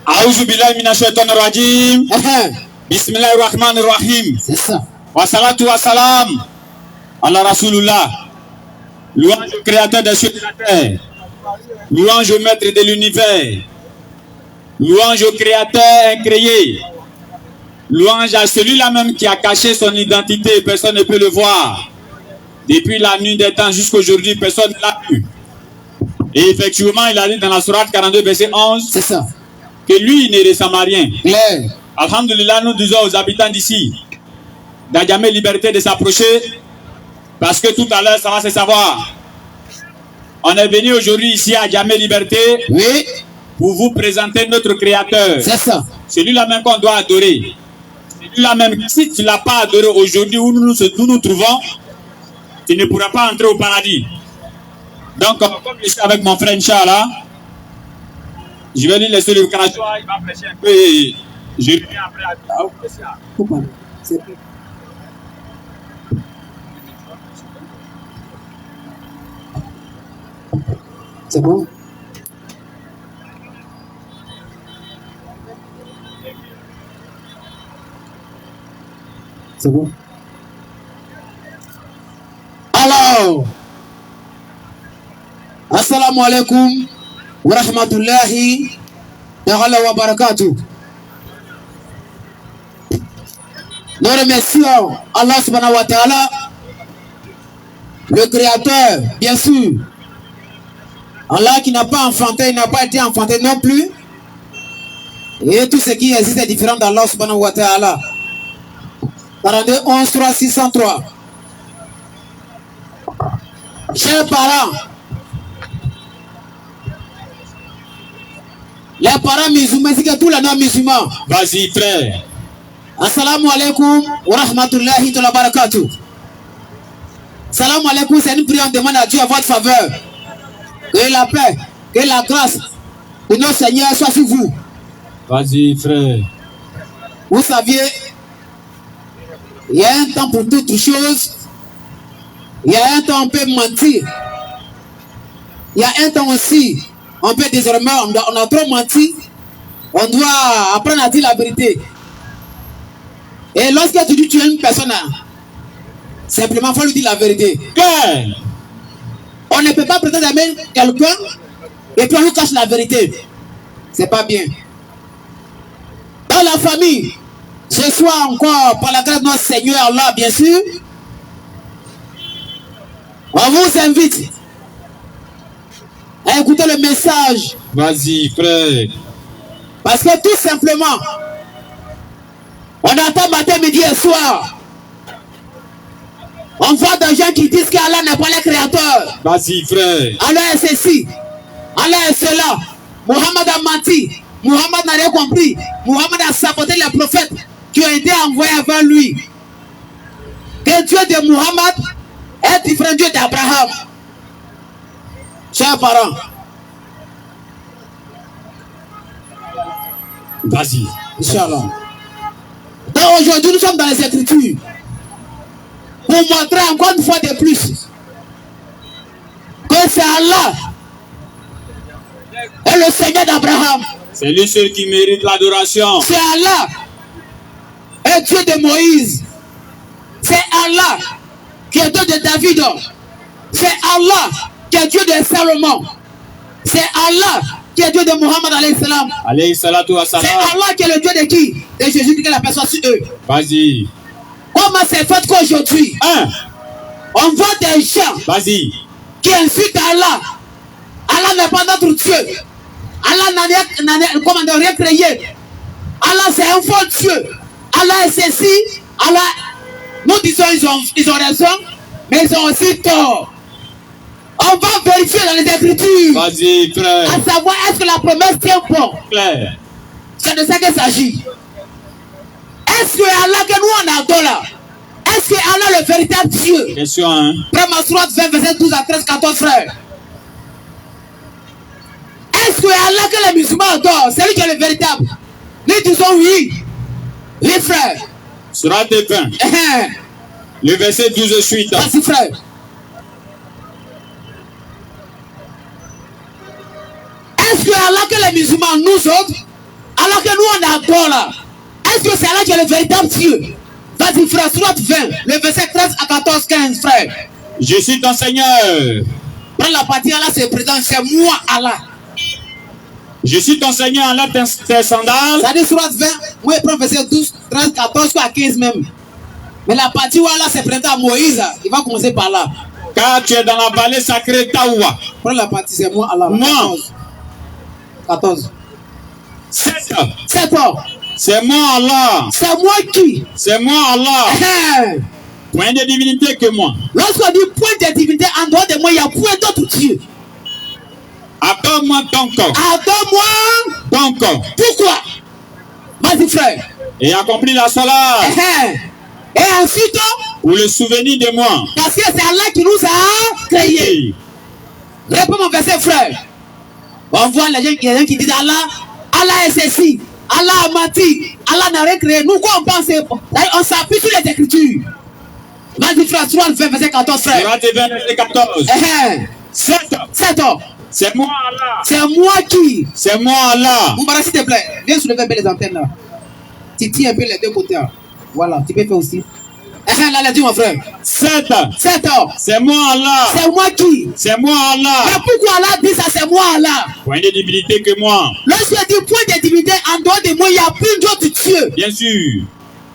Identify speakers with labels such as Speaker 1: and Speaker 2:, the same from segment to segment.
Speaker 1: A'udhu billahi minash shaitanir rajim. Bismillahirrahmanirrahim.
Speaker 2: C'est ça.
Speaker 1: Wa salatu wa salam ala Rasulullah. Louange au créateur des cieux et de la terre. Louange au maître de l'univers. Louange au créateur incréé. Louange à celui-là même qui a caché son identité, personne ne peut le voir. Depuis la nuit des temps jusqu'à aujourd'hui, personne ne l'a vu. Et effectivement, il a dit dans la sourate 42, verset 11,
Speaker 2: C'est ça.
Speaker 1: que lui, il ne ressemble à rien.
Speaker 2: Claire.
Speaker 1: Alhamdulillah, nous disons aux habitants d'ici, d'Adjamé liberté de s'approcher, parce que tout à l'heure, ça va se savoir. On est venu aujourd'hui ici à Adjamé liberté
Speaker 2: Oui.
Speaker 1: pour vous présenter notre créateur.
Speaker 2: C'est ça.
Speaker 1: Celui-là même qu'on doit adorer. Celui-là même, si tu ne l'as pas adoré aujourd'hui où nous nous trouvons, tu ne pourras pas entrer au paradis. Donc, comme je suis avec mon frère Inch'Allah, je vais lui laisser le canation, il va prêcher un peu et je reviens après à vous prêcher.
Speaker 2: Pourquoi? C'est bon? C'est bon? Alors, assalamu alaikum wa rahmatullahi wa barakatuh. Nous remercions Allah subhanahu wa ta'ala, le créateur, bien sûr. Allah qui n'a pas enfanté, il n'a pas été enfanté non plus. Et tout ce qui existe est différent d'Allah subhanahu wa ta'ala. 42, 11, 3, 603. Chers parents, les parents musulmans, c'est que tous les noms musulmans.
Speaker 1: Vas-y, frère.
Speaker 2: Assalamu alaikum wa rahmatullahi wa barakatuh. Salam alaikum, c'est une prière, on demande à Dieu à votre faveur. Que la paix, que la grâce de notre Seigneur soit sur vous.
Speaker 1: Vas-y, frère.
Speaker 2: Vous saviez, il y a un temps pour toutes choses. Il y a un temps on peut mentir. Il y a un temps aussi, on peut désormais, on a trop menti. On doit apprendre à dire la vérité. Et lorsque tu dis que tu es une personne, simplement il faut lui dire la vérité.
Speaker 1: Claire.
Speaker 2: On ne peut pas prétendre aimer quelqu'un et puis on lui cache la vérité. C'est pas bien. Dans la famille, ce soir encore, par la grâce de notre Seigneur Allah, bien sûr, on vous invite à écouter le message.
Speaker 1: Vas-y, frère.
Speaker 2: Parce que tout simplement, on attend matin, midi et soir. On voit des gens qui disent qu'Allah n'est pas le créateur.
Speaker 1: Vas-y, frère.
Speaker 2: Allah est ceci, Allah est cela. Mohammed a menti, Mohammed n'a rien compris. Mohammed a saboté les prophètes qui ont été envoyés avant lui. Que Dieu de Mohammed est différent du Dieu d'Abraham. Chers parents,
Speaker 1: Vas-y.
Speaker 2: Inch'Allah. Donc aujourd'hui, nous sommes dans les Écritures pour montrer encore une fois de plus que c'est Allah et le Seigneur d'Abraham.
Speaker 1: C'est lui seul qui mérite l'adoration.
Speaker 2: C'est Allah et Dieu de Moïse. C'est Allah qui est Dieu de David. C'est Allah qui est Dieu de Salomon. C'est Allah qui est Dieu de Mohammed alayhi salam.
Speaker 1: Alayhi salatu wa
Speaker 2: C'est
Speaker 1: salam.
Speaker 2: Allah qui est le Dieu de qui? De Jésus qui est la personne sur eux.
Speaker 1: Vas-y.
Speaker 2: Comment c'est fait qu'aujourd'hui, on voit des gens
Speaker 1: Vas-y.
Speaker 2: qui insultent Allah. Allah n'est pas notre Dieu. Allah n'a rien créé. Allah c'est un faux Dieu. Allah est ceci. Allah, nous disons ils ont raison, mais ils ont aussi tort. On va vérifier dans les Écritures.
Speaker 1: Vas-y, frère.
Speaker 2: À savoir est-ce que la promesse tient bon.
Speaker 1: Claire.
Speaker 2: C'est de ça qu'il s'agit. Est-ce que Allah que nous on adore là, est-ce que Allah le véritable Dieu?
Speaker 1: Question, hein.
Speaker 2: Prends Sourate 20, verset 12 à 13, 14, frère. Est-ce que Allah que les musulmans adorent, c'est lui qui est le véritable? Nous disons oui. Oui, frère.
Speaker 1: Sourate 20. Le verset 12 suite.
Speaker 2: Vas-y, frère. Est-ce que Allah que les musulmans, nous autres, alors que nous on adore là, est-ce que c'est Allah qui est le véritable Dieu? Vas-y, frère, surat 20, le verset 13 à 14, 15, frère.
Speaker 1: Je suis ton Seigneur.
Speaker 2: Prends la partie, Allah c'est présent, c'est moi, Allah.
Speaker 1: Je suis ton Seigneur, enlève tes sandales.
Speaker 2: Ça dit surat 20, moi je prends verset 12, 13, 14, à 15 même. Mais la partie où Allah c'est présent à Moïse, il va commencer par là.
Speaker 1: Car tu es dans la vallée sacrée Taoua.
Speaker 2: Prends la partie, c'est moi, Allah.
Speaker 1: Moi.
Speaker 2: 14.
Speaker 1: 7.
Speaker 2: 7 ans.
Speaker 1: C'est moi Allah.
Speaker 2: C'est moi qui?
Speaker 1: C'est moi Allah. Point de divinité que moi.
Speaker 2: Lorsqu'on dit point de divinité, en dehors de moi, il y a point d'autre Dieu.
Speaker 1: Adore-moi ton corps.
Speaker 2: Adore-moi
Speaker 1: ton corps.
Speaker 2: Pourquoi? Vas-y, frère.
Speaker 1: Et accomplis la salat.
Speaker 2: Et ensuite,
Speaker 1: pour le souvenir de moi.
Speaker 2: Parce que c'est Allah qui nous a créés. Réponds mon verset, frère. On voit les gens qui disent Allah est ceci, Allah a menti, Allah n'a rien créé. Nous, quoi on pense? On s'appuie sur les Écritures. Vas-y, frère, soit le verset 14, frère.
Speaker 1: Surat 20, verset 14. 7 ans. C'est moi Allah.
Speaker 2: C'est moi qui?
Speaker 1: C'est moi Allah.
Speaker 2: Moubarak, s'il te plaît, viens soulever un peu les antennes là. Tu tiens un peu les deux côtés. Voilà, tu peux faire aussi. Là, là, dis mon frère.
Speaker 1: 7
Speaker 2: ans.
Speaker 1: C'est moi Allah.
Speaker 2: C'est moi qui?
Speaker 1: C'est moi Allah.
Speaker 2: Mais pourquoi Allah dit ça? C'est moi Allah.
Speaker 1: Point de divinité que moi.
Speaker 2: Lorsqu'il dit point de divinité, en dehors de moi, il n'y a plus d'autre Dieu.
Speaker 1: Bien sûr.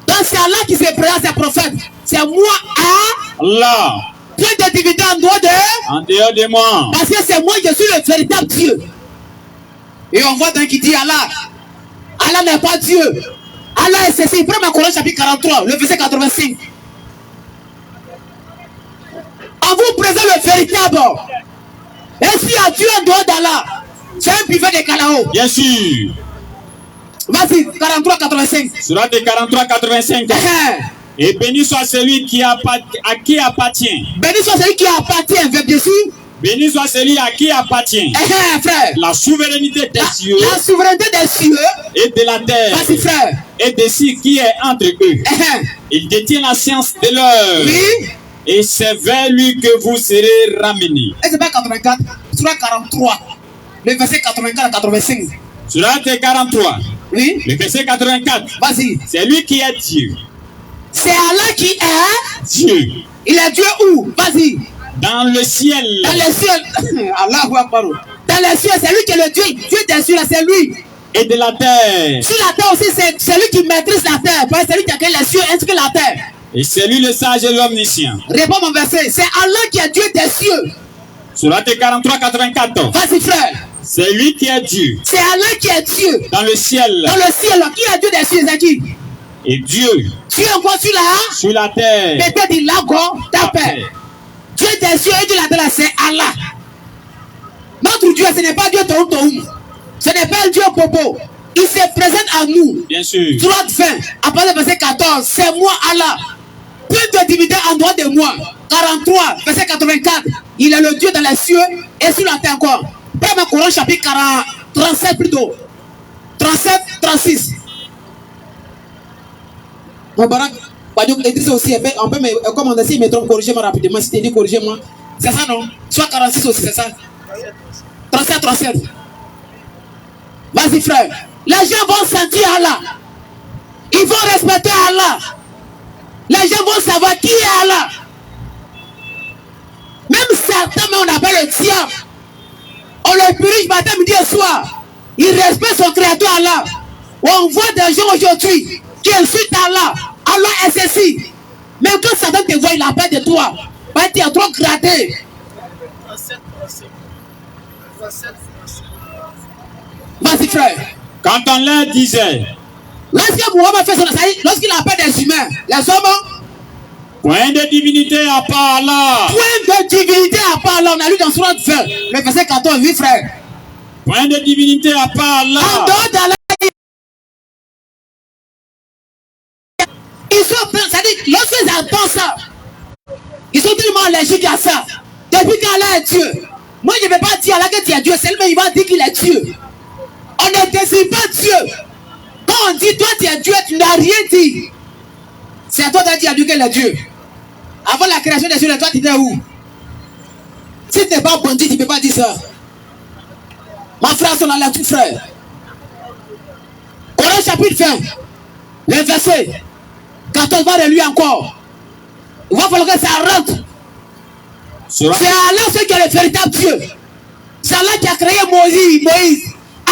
Speaker 2: Donc c'est Allah qui se présente, ses prophètes. C'est moi
Speaker 1: Allah.
Speaker 2: Point de divinité en dehors
Speaker 1: de moi.
Speaker 2: Parce que c'est moi, je suis le véritable Dieu. Et on voit dans qui dit Allah. Allah n'est pas Dieu. Allah est ceci. Prends ma Coran chapitre 43, le verset 85. On vous présente le véritable. Et s'il y a Dieu en dehors d'Allah, c'est un buffet de Kalao.
Speaker 1: Bien sûr.
Speaker 2: Vas-y, 43, 85.
Speaker 1: Surat de 43, 85. Et béni soit celui à qui appartient.
Speaker 2: Béni soit celui qui appartient, bien sûr.
Speaker 1: Béni soit celui à qui appartient.
Speaker 2: Frère.
Speaker 1: La souveraineté des cieux.
Speaker 2: La souveraineté des cieux.
Speaker 1: Et de la terre.
Speaker 2: Vas-y, frère.
Speaker 1: Et de ce qui est entre eux. Il détient la science de l'heure.
Speaker 2: Oui.
Speaker 1: Et c'est vers lui que vous serez ramenés.
Speaker 2: Et c'est pas 84, surat 43, le verset 84 à 85.
Speaker 1: Surat 43.
Speaker 2: Oui.
Speaker 1: Le verset 84.
Speaker 2: Vas-y.
Speaker 1: C'est lui qui est Dieu.
Speaker 2: C'est Allah qui est
Speaker 1: Dieu.
Speaker 2: Il est Dieu où? Vas-y.
Speaker 1: Dans le ciel.
Speaker 2: Dans le ciel. Allahu Akbar. Dans le ciel, c'est lui qui est le Dieu. Dieu des cieux, c'est lui.
Speaker 1: Et de la terre.
Speaker 2: Sur la terre aussi, c'est lui qui maîtrise la terre. C'est lui qui a créé les cieux ainsi que la terre.
Speaker 1: Et c'est lui le sage et l'omniscient.
Speaker 2: Réponds mon verset. C'est Allah qui est Dieu des cieux.
Speaker 1: Surat 43, 84.
Speaker 2: Vas-y, frère.
Speaker 1: C'est lui qui est Dieu.
Speaker 2: C'est Allah qui est Dieu.
Speaker 1: Dans le ciel.
Speaker 2: Dans le ciel. Qui est Dieu des cieux, c'est qui?
Speaker 1: Et Dieu.
Speaker 2: Dieu encore
Speaker 1: sur la terre.
Speaker 2: Peut-être il a encore ta paix. Dieu des cieux et de la terre, c'est Allah. Notre Dieu, ce n'est pas Dieu Toum. Ce n'est pas un Dieu Popo. Il se présente à nous.
Speaker 1: Bien sûr.
Speaker 2: Surat 20, après le verset 14, c'est moi Allah. Plus de divinité en dehors de moi. 43, verset 84. Il est le Dieu dans les cieux et sur la terre encore. Premier Coran chapitre 37 plutôt. 37, 36. Moubarak, Idriss aussi, on peut me, comme on a dit, me trompe, corrigez-moi rapidement. Si tu dis corrigez-moi. C'est ça non? Soit 46 aussi, c'est ça? 37, 37. Vas-y frère. Les gens vont sentir Allah. Ils vont respecter Allah. Les gens vont savoir qui est Allah. Même certains, mais on appelle le diable. On le purge matin, midi et soir. Il respecte son créateur Allah. On voit des gens aujourd'hui qui insultent Allah. Allah est ceci. Mais quand Satan te voit, il a peur de toi. Parce que tu es trop gratté. Vas-y frère.
Speaker 1: Quand on leur disait.
Speaker 2: Lorsque Mohamed fait son assaillant, lorsqu'il appelle des humains, les hommes.
Speaker 1: Point de divinité à part Allah.
Speaker 2: Point de divinité à part Allah. On a lu dans Surat 20, le verset 14, oui frère.
Speaker 1: Point de divinité à part Allah.
Speaker 2: En dehors d'Allah. Ils sont, c'est-à-dire, lorsqu'ils entendent ça, ils sont tellement allergiques à ça. Depuis qu'Allah est Dieu. Moi, je ne vais pas dire Allah que tu es Dieu, seulement il va dire qu'il est Dieu. On ne désigne pas Dieu. Quand on dit toi tu es Dieu, tu n'as rien dit. C'est à toi de dire à Dieu qu'il est Dieu. Avant la création des cieux, toi, tu étais où? Si tu n'es pas bandit, tu ne peux pas dire ça. Ma frère, c'est dans la tout frère. Coran chapitre 20, le verset 14 va de lui encore. Il va falloir que ça rentre. C'est Allah ce qui est le véritable Dieu. C'est Allah qui a créé Moïse,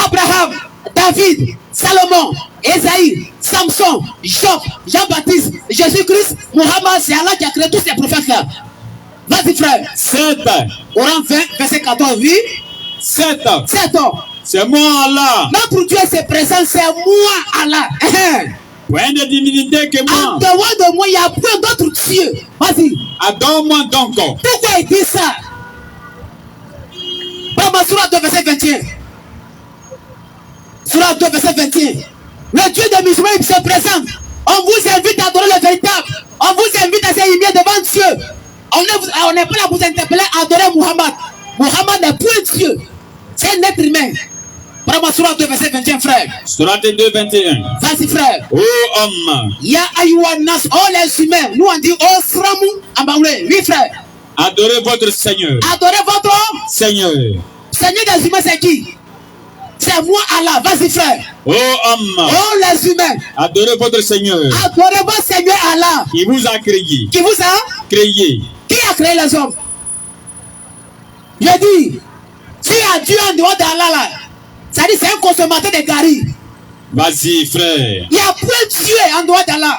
Speaker 2: Abraham, David, Salomon, Esaïe, Samson, Job, Jean-Baptiste, Jésus-Christ, Mohammed. C'est Allah qui a créé tous ces prophètes-là. Vas-y frère.
Speaker 1: 7.
Speaker 2: Coran 20, verset 14, oui.
Speaker 1: 7.
Speaker 2: 7 ans.
Speaker 1: C'est moi Allah.
Speaker 2: Notre Dieu c'est présent, c'est moi Allah.
Speaker 1: Point de divinité que
Speaker 2: En
Speaker 1: moi.
Speaker 2: dehors de moi, il y a plein d'autres dieux. Vas-y.
Speaker 1: Adore-moi donc.
Speaker 2: Pourquoi il dit ça? Prends Surah 2, verset 21. Surah 2, verset 21. Le Dieu des musulmans, il se présente. On vous invite à adorer le véritable. On vous invite à s'aligner devant Dieu. On n'est pas là pour vous interpeller à adorer Muhammad. Muhammad n'est point Dieu. C'est un être humain. Prends Surah 2, verset 21, frère.
Speaker 1: Surah 2, 21.
Speaker 2: Vas-y, frère.
Speaker 1: Ô homme,
Speaker 2: Ya ayuanas, oh les humains. Nous on dit oh sramu en baoulé. Oui, frère.
Speaker 1: adorez votre Seigneur.
Speaker 2: Adorez votre
Speaker 1: Seigneur.
Speaker 2: Seigneur des humains, c'est qui? C'est moi Allah. Vas-y, frère.
Speaker 1: Ô homme,
Speaker 2: Oh les humains.
Speaker 1: adorez votre Seigneur.
Speaker 2: Adorez votre Seigneur Allah.
Speaker 1: Qui vous a créé.
Speaker 2: Qui vous a
Speaker 1: Créé.
Speaker 2: Qui a créé les hommes? Je dis, si il y a Dieu en dehors d'Allah là, ça dit c'est un consommateur de gari.
Speaker 1: Vas-y, frère.
Speaker 2: Il y a plein de Dieu en dehors d'Allah.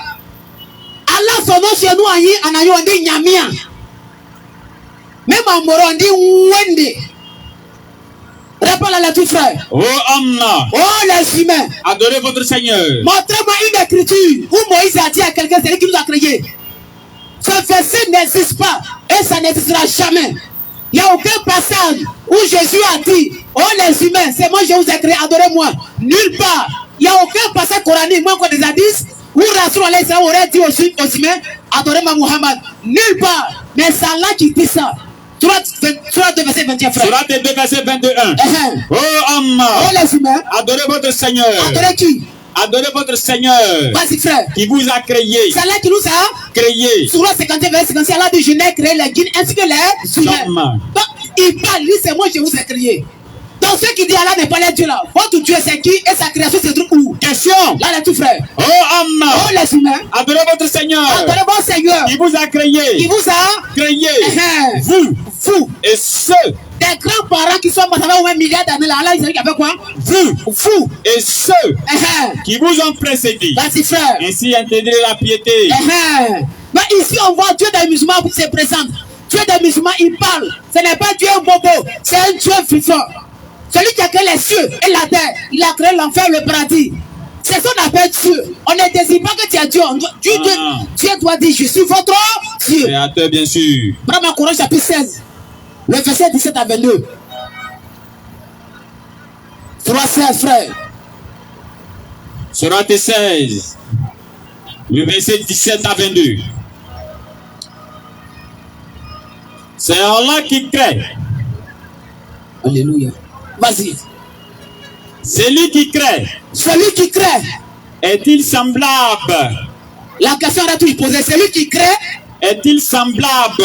Speaker 2: Allah, son nom chez nous en Ayo, on dit Nyamia. Même en Moro, on dit Wende. Réponds à la tout frère.
Speaker 1: Ô homme,
Speaker 2: Oh les humains,
Speaker 1: adorez votre Seigneur.
Speaker 2: montrez-moi une écriture où Moïse a dit à quelqu'un, c'est lui qui nous a créé. Ce verset n'existe pas et ça n'existera jamais. Il n'y a aucun passage où Jésus a dit, oh les humains, c'est moi je vous ai créé, adorez-moi. Nulle part. Il n'y a aucun passage coranique, moi encore des hadiths, où Rasoul aurait dit aux humains, adorez-moi Muhammad. Nulle part. Mais c'est Allah qui dit ça. Surah 2, verset 21, frère.
Speaker 1: Surah 2, verset 21. Ô homme,
Speaker 2: Oh les humains,
Speaker 1: adorez votre Seigneur.
Speaker 2: adorez qui?
Speaker 1: Adorez votre Seigneur.
Speaker 2: Vas-y frère.
Speaker 1: Qui vous a créé.
Speaker 2: C'est Allah qui nous a
Speaker 1: Créé.
Speaker 2: Surah 51, verset 56, Allah dit, je n'ai créé les djinns ainsi que les humains.
Speaker 1: Homme.
Speaker 2: Donc, il parle, lui, c'est moi, je vous ai créé. Donc, ceux qui disent Allah n'est pas les dieux là, votre Dieu c'est qui et sa création se trouve où?
Speaker 1: Question.
Speaker 2: Là, les tout frère.
Speaker 1: Ô homme,
Speaker 2: Oh, les humains,
Speaker 1: adorez votre Seigneur.
Speaker 2: adorez votre Seigneur.
Speaker 1: Qui vous a
Speaker 2: Il
Speaker 1: créé.
Speaker 2: vous a
Speaker 1: Créé.
Speaker 2: vous,
Speaker 1: Vous. Et ceux.
Speaker 2: des grands-parents qui sont morts avec un milliard d'années là, Allah, il savait qu'il y avait quoi? Vous.
Speaker 1: Et ceux qui vous ont précédé.
Speaker 2: Vas-y, frère.
Speaker 1: Ainsi intégrer la piété.
Speaker 2: Mais ici, on voit Dieu des musulmans qui se présente. Dieu des musulmans, il parle. Ce n'est pas Dieu un bobo, c'est un Dieu vivant. Celui qui a créé les cieux et la terre, il a créé l'enfer et le paradis. C'est ce qu'on appelle Dieu. On ne désire pas que tu es Dieu. Dieu doit dire, je suis votre Dieu.
Speaker 1: Créateur, bien sûr.
Speaker 2: Prends Coran chapitre 16, le verset 17 à 22. 3-16, frère.
Speaker 1: Surah 16. Le verset 17 à 22. C'est Allah qui crée.
Speaker 2: Alléluia. Vas-y.
Speaker 1: C'est lui qui crée.
Speaker 2: Celui qui crée.
Speaker 1: Est-il semblable?
Speaker 2: La question est toujours posée. Celui qui crée.
Speaker 1: Est-il semblable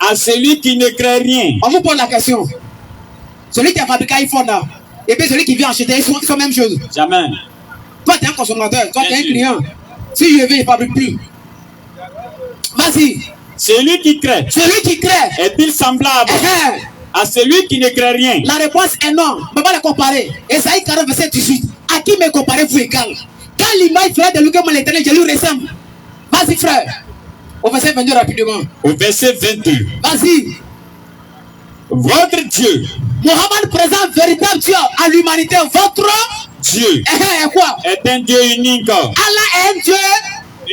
Speaker 1: à celui qui ne crée rien?
Speaker 2: On vous pose la question. Celui qui a fabriqué iPhone là, et puis celui qui vient acheter, ils sont la même chose.
Speaker 1: Jamais.
Speaker 2: Toi, tu es un consommateur, toi, tu es un
Speaker 1: sûr.
Speaker 2: client. Si je vais, il ne fabrique plus. Vas-y.
Speaker 1: Celui qui crée.
Speaker 2: Celui qui crée.
Speaker 1: Est-il semblable à celui qui ne crée rien?
Speaker 2: La réponse est non. On ne va pas les comparer. Esaïe 40, verset 18. À qui me comparez-vous égal? Quand l'image fera de lui comme l'éternel, je lui ressemble. Vas-y, frère. Au verset 22, rapidement.
Speaker 1: Au verset 22.
Speaker 2: Vas-y.
Speaker 1: Votre Dieu.
Speaker 2: Mohammed présente véritable Dieu à l'humanité. Votre
Speaker 1: Dieu
Speaker 2: quoi?
Speaker 1: est un Dieu unique.
Speaker 2: Allah est un Dieu.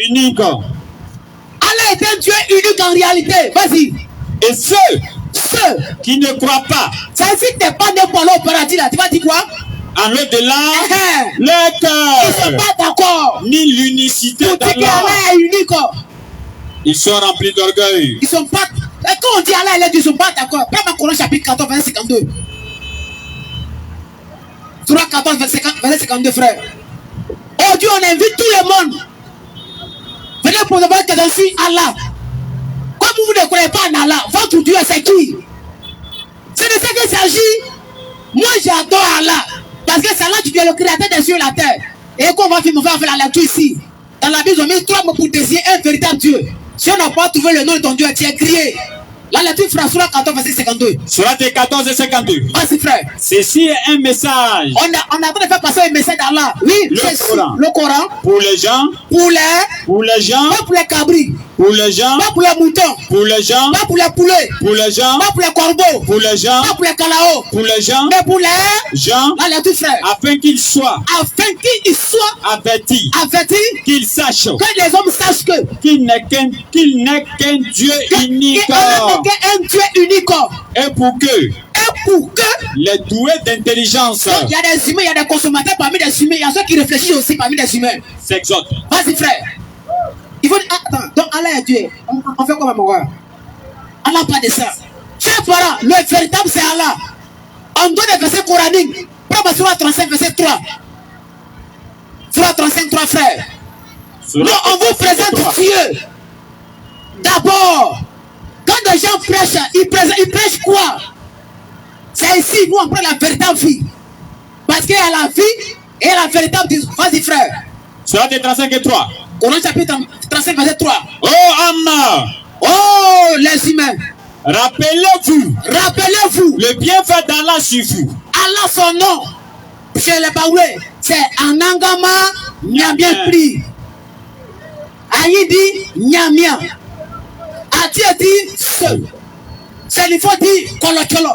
Speaker 1: Unique.
Speaker 2: Allah est un Dieu unique en réalité. Vas-y.
Speaker 1: Et ceux qui ne croient pas
Speaker 2: C'est si tu n'es pas né pour aller au paradis là, tu vas dire quoi?
Speaker 1: en l'au-delà, leur
Speaker 2: Ils ne sont
Speaker 1: cœur,
Speaker 2: pas d'accord.
Speaker 1: ni l'unicité
Speaker 2: Pour dire
Speaker 1: d'Allah.
Speaker 2: qu'Allah est unique.
Speaker 1: Ils sont remplis d'orgueil.
Speaker 2: Ils sont pas. Et quand on dit Allah, ils ne sont pas d'accord. Prends ma Coran chapitre 14, verset 52. Surah 14, verset 52, frère. Oh Dieu, on invite tout le monde. Venez pour le voir que je suis Allah. vous ne croyez pas en Allah, votre Dieu c'est qui? C'est de ça qu'il s'agit. Moi j'adore Allah. Parce que c'est Allah qui est le créateur des cieux et la terre. Et qu'on va faire la lecture ici. Dans la Bible, on met 3 mots pour désigner un véritable Dieu. Si on n'a pas trouvé le nom de ton Dieu, tu es crié. La lecture fera Surah 14, verset 52.
Speaker 1: Surah 14 et 52.
Speaker 2: Vas-y frère.
Speaker 1: Ceci est un message.
Speaker 2: On est en train de faire passer un message d'Allah. Oui, le Coran.
Speaker 1: Pour les gens.
Speaker 2: Pour les
Speaker 1: gens.
Speaker 2: Pas pour les cabris.
Speaker 1: Pour les gens.
Speaker 2: Pas pour les moutons.
Speaker 1: Pour les gens.
Speaker 2: Pas pour les poulets.
Speaker 1: Pour les gens.
Speaker 2: Pas pour les corbeaux.
Speaker 1: Pour les gens.
Speaker 2: Pas pour les calaos.
Speaker 1: Pour les gens.
Speaker 2: Mais pour les
Speaker 1: gens.
Speaker 2: La lecture frère.
Speaker 1: Afin qu'ils soient.
Speaker 2: Afin qu'ils soient
Speaker 1: avertis. Qu'ils sachent.
Speaker 2: Que les hommes sachent que.
Speaker 1: Qu'il n'est qu'un Dieu unique.
Speaker 2: Un Dieu unique.
Speaker 1: Et pour que les doués d'intelligence.
Speaker 2: Il y a des humains, il y a des consommateurs parmi les humains, il y a ceux qui réfléchissent aussi parmi les humains.
Speaker 1: S'exhortent.
Speaker 2: Vas-y frère. Il faut dire, attends, donc Allah est Dieu. On fait comment mon gars? Allah pas de ça. Chers parents, le véritable c'est Allah. On donne des versets coraniques. Prends Surah 35 verset 3. Surah 35 3 frère. Nous on vous présente Dieu. D'abord. Quand des gens prêchent, ils prêchent quoi? C'est ici, nous on prend la véritable vie. Parce qu'il y a la vie et la véritable vie. Vas-y frère.
Speaker 1: Surah 35 et 3.
Speaker 2: Coran chapitre 35 verset 3.
Speaker 1: Oh Amma.
Speaker 2: Oh les humains.
Speaker 1: Rappelez-vous.
Speaker 2: Le
Speaker 1: bienfait d'Allah sur vous.
Speaker 2: Allah son nom. Chez les Baoué. C'est Anangama Nyamien pris. Aïdi Nyamien. Ati dit seul. C'est il faut dire Kolokolo.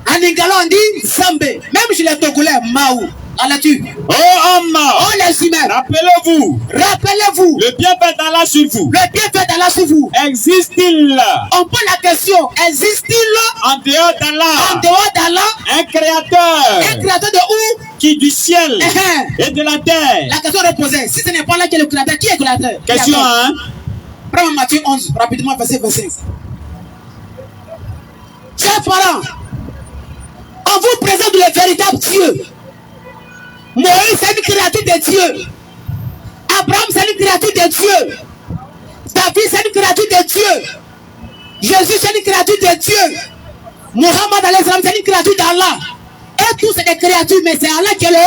Speaker 2: En Ingala on dit Zambe. Même chez les Togolais, Maou. La lecture.
Speaker 1: Oh Amma.
Speaker 2: Oh les humains.
Speaker 1: Rappelez-vous. Le bienfait d'Allah sur vous. Existe-t-il?
Speaker 2: On pose la question. Existe-t-il
Speaker 1: en dehors d'Allah un créateur
Speaker 2: de où?
Speaker 1: Qui du ciel et de la terre.
Speaker 2: La question est posée. Si ce n'est pas là qui est le créateur, qui est le créateur?
Speaker 1: Question 1.
Speaker 2: Prends Matthieu 11, rapidement, verset 25. Chers parents, on vous présente le véritable Dieu. Moïse, c'est une créature de Dieu. Abraham, c'est une créature de Dieu. David, c'est une créature de Dieu. Jésus, c'est une créature de Dieu. Mohammed, c'est une créature d'Allah. Et tous, c'est des créatures, mais c'est Allah qui est le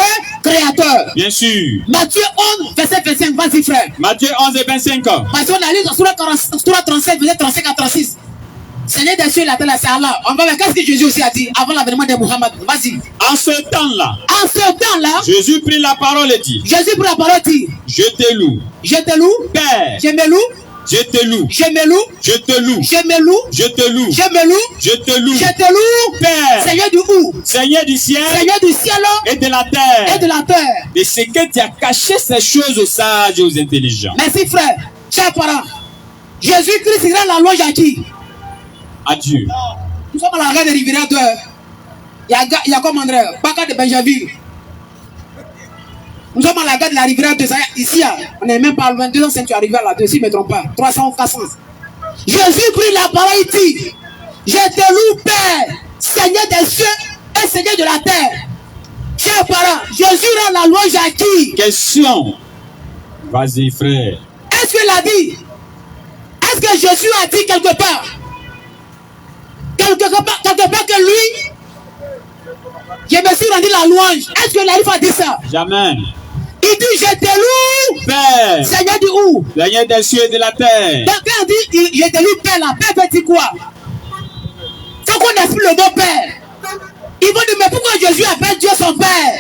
Speaker 2: créateur.
Speaker 1: Bien sûr.
Speaker 2: Matthieu 11, verset 25. Vas-y, frère.
Speaker 1: Matthieu 11 et 25.
Speaker 2: Parce qu'on a lu dans Surah 37, verset 35 à 36. Seigneur des cieux et la terre, c'est Allah. On va voir qu'est-ce que Jésus aussi a dit avant l'avènement de Mohammed. Vas-y.
Speaker 1: En ce temps-là.
Speaker 2: Jésus
Speaker 1: prit la parole et dit.
Speaker 2: Je te loue.
Speaker 1: Père.
Speaker 2: Je me loue.
Speaker 1: Je te loue.
Speaker 2: Je me loue.
Speaker 1: Je te loue.
Speaker 2: Je me loue.
Speaker 1: Je te loue.
Speaker 2: Je me loue.
Speaker 1: Je te loue.
Speaker 2: Je te loue.
Speaker 1: Père.
Speaker 2: Seigneur du où?
Speaker 1: Seigneur du ciel.
Speaker 2: Seigneur du ciel.
Speaker 1: Et de la terre.
Speaker 2: Et de la terre.
Speaker 1: Et c'est que tu as caché ces choses aux sages et aux intelligents.
Speaker 2: Merci frère. Chers parents. Jésus-Christ rend la louange à qui?
Speaker 1: À Dieu.
Speaker 2: Nous sommes à la gare de Rivière 2. Il y a comme André, Baka de Benjaville. Nous sommes à la gare de la Rivière 2. Ici, on n'est même pas loin. 205, tu arrives à la 2, si je ne me trompe pas. 300 ou 400. Jésus prit la parole et dit, je te loue, Père, Seigneur des cieux et Seigneur de la terre. Chers parents, Jésus rend la louange à qui?
Speaker 1: Question. Vas-y, frère.
Speaker 2: Est-ce qu'il a dit? Est-ce que Jésus a dit quelque part? Quelque part que lui, je me suis rendu la louange. Est-ce que l'arrive à dire ça?
Speaker 1: Jamais.
Speaker 2: Il dit, je te loue,
Speaker 1: Père.
Speaker 2: Seigneur du où?
Speaker 1: Seigneur des cieux et de la terre.
Speaker 2: Donc quand on dit, je te loue, Père, la Père veut dire quoi? Faut qu'on explique le mot Père. Ils vont dire, mais pourquoi Jésus appelle Dieu son Père?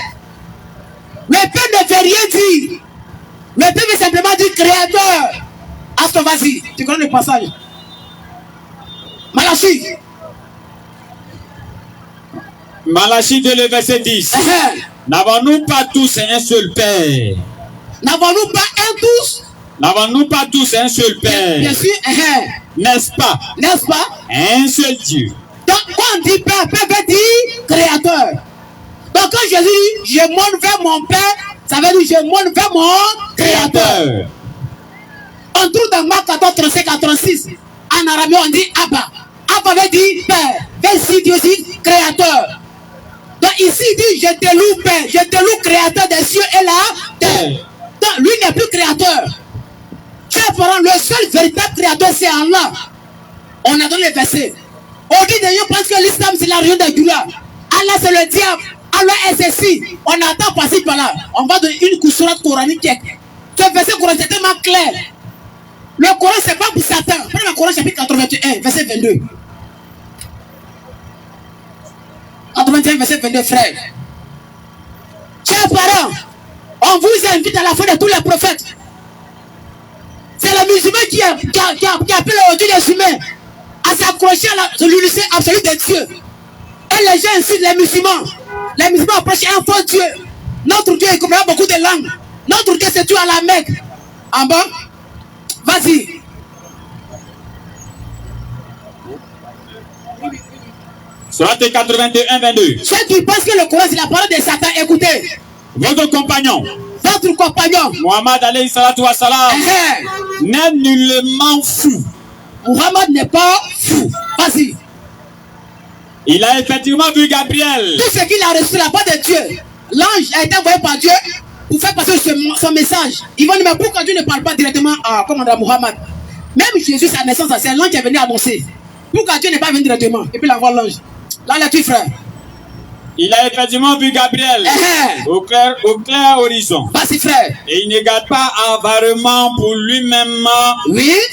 Speaker 2: Le Père ne veut rien dire. Le Père veut simplement dire Créateur. Aston, vas-y, tu connais le passage. Malachie.
Speaker 1: Malachie 2, le verset 10. N'avons-nous pas tous un seul Père?
Speaker 2: N'avons-nous pas tous un seul Père? Bien sûr.
Speaker 1: N'est-ce pas? Un seul Dieu.
Speaker 2: Donc quand on dit Père, Père veut dire Créateur. Donc quand Jésus dit je monte vers mon Père, ça veut dire je monte vers mon Créateur. On trouve dans Marc 14, 35 à 36. En arabe on dit Abba. Abba veut dire Père. Verset Dieu dit Créateur. Donc ici il dit je te loue Père, je te loue Créateur des cieux et la terre. Donc lui n'est plus Créateur. Chers parents, le seul véritable Créateur c'est Allah. On a donné les versets. On dit d'ailleurs parce que l'islam c'est la religion des douleurs. Allah c'est le diable. Allah est ceci. On attend par-ci par-là. On va donner une sourate coranique. Ce verset coranique c'est tellement clair. Le Coran c'est pas pour Satan. Prenez le Coran chapitre 81, verset 22. 81, verset 22, frère. Chers parents, on vous invite à la fin de tous les prophètes. C'est le musulman qui appelle aujourd'hui les humains à s'accrocher à l'unité absolue de Dieu. Et les gens incitent les musulmans. Les musulmans approchent un faux Dieu. Notre Dieu, il comprend beaucoup de langues. Notre Dieu, c'est Dieu à la Mecque. En bas, vas-y.
Speaker 1: Sourate 81, 22.
Speaker 2: Ceux qui pensent que le Coran, c'est la parole de Satan, écoutez.
Speaker 1: Votre compagnon,
Speaker 2: Votre compagnon,
Speaker 1: Muhammad alayhi salatu wa salam, n'est nullement fou.
Speaker 2: Muhammad n'est pas fou. Vas-y.
Speaker 1: Il a effectivement vu Gabriel.
Speaker 2: Tout ce qu'il a reçu la part de Dieu, l'ange a été envoyé par Dieu pour faire passer son message. Ils vont dire, mais pourquoi Dieu ne parle pas directement à Muhammad? Même Jésus, sa naissance, c'est l'ange qui est venu annoncer. Pourquoi Dieu n'est pas venu directement et puis il envoie l'ange? Là, là-dessus, frère.
Speaker 1: Il a effectivement vu Gabriel au clair horizon.
Speaker 2: Vas-y, frère.
Speaker 1: Et il ne garde pas avarement pour lui-même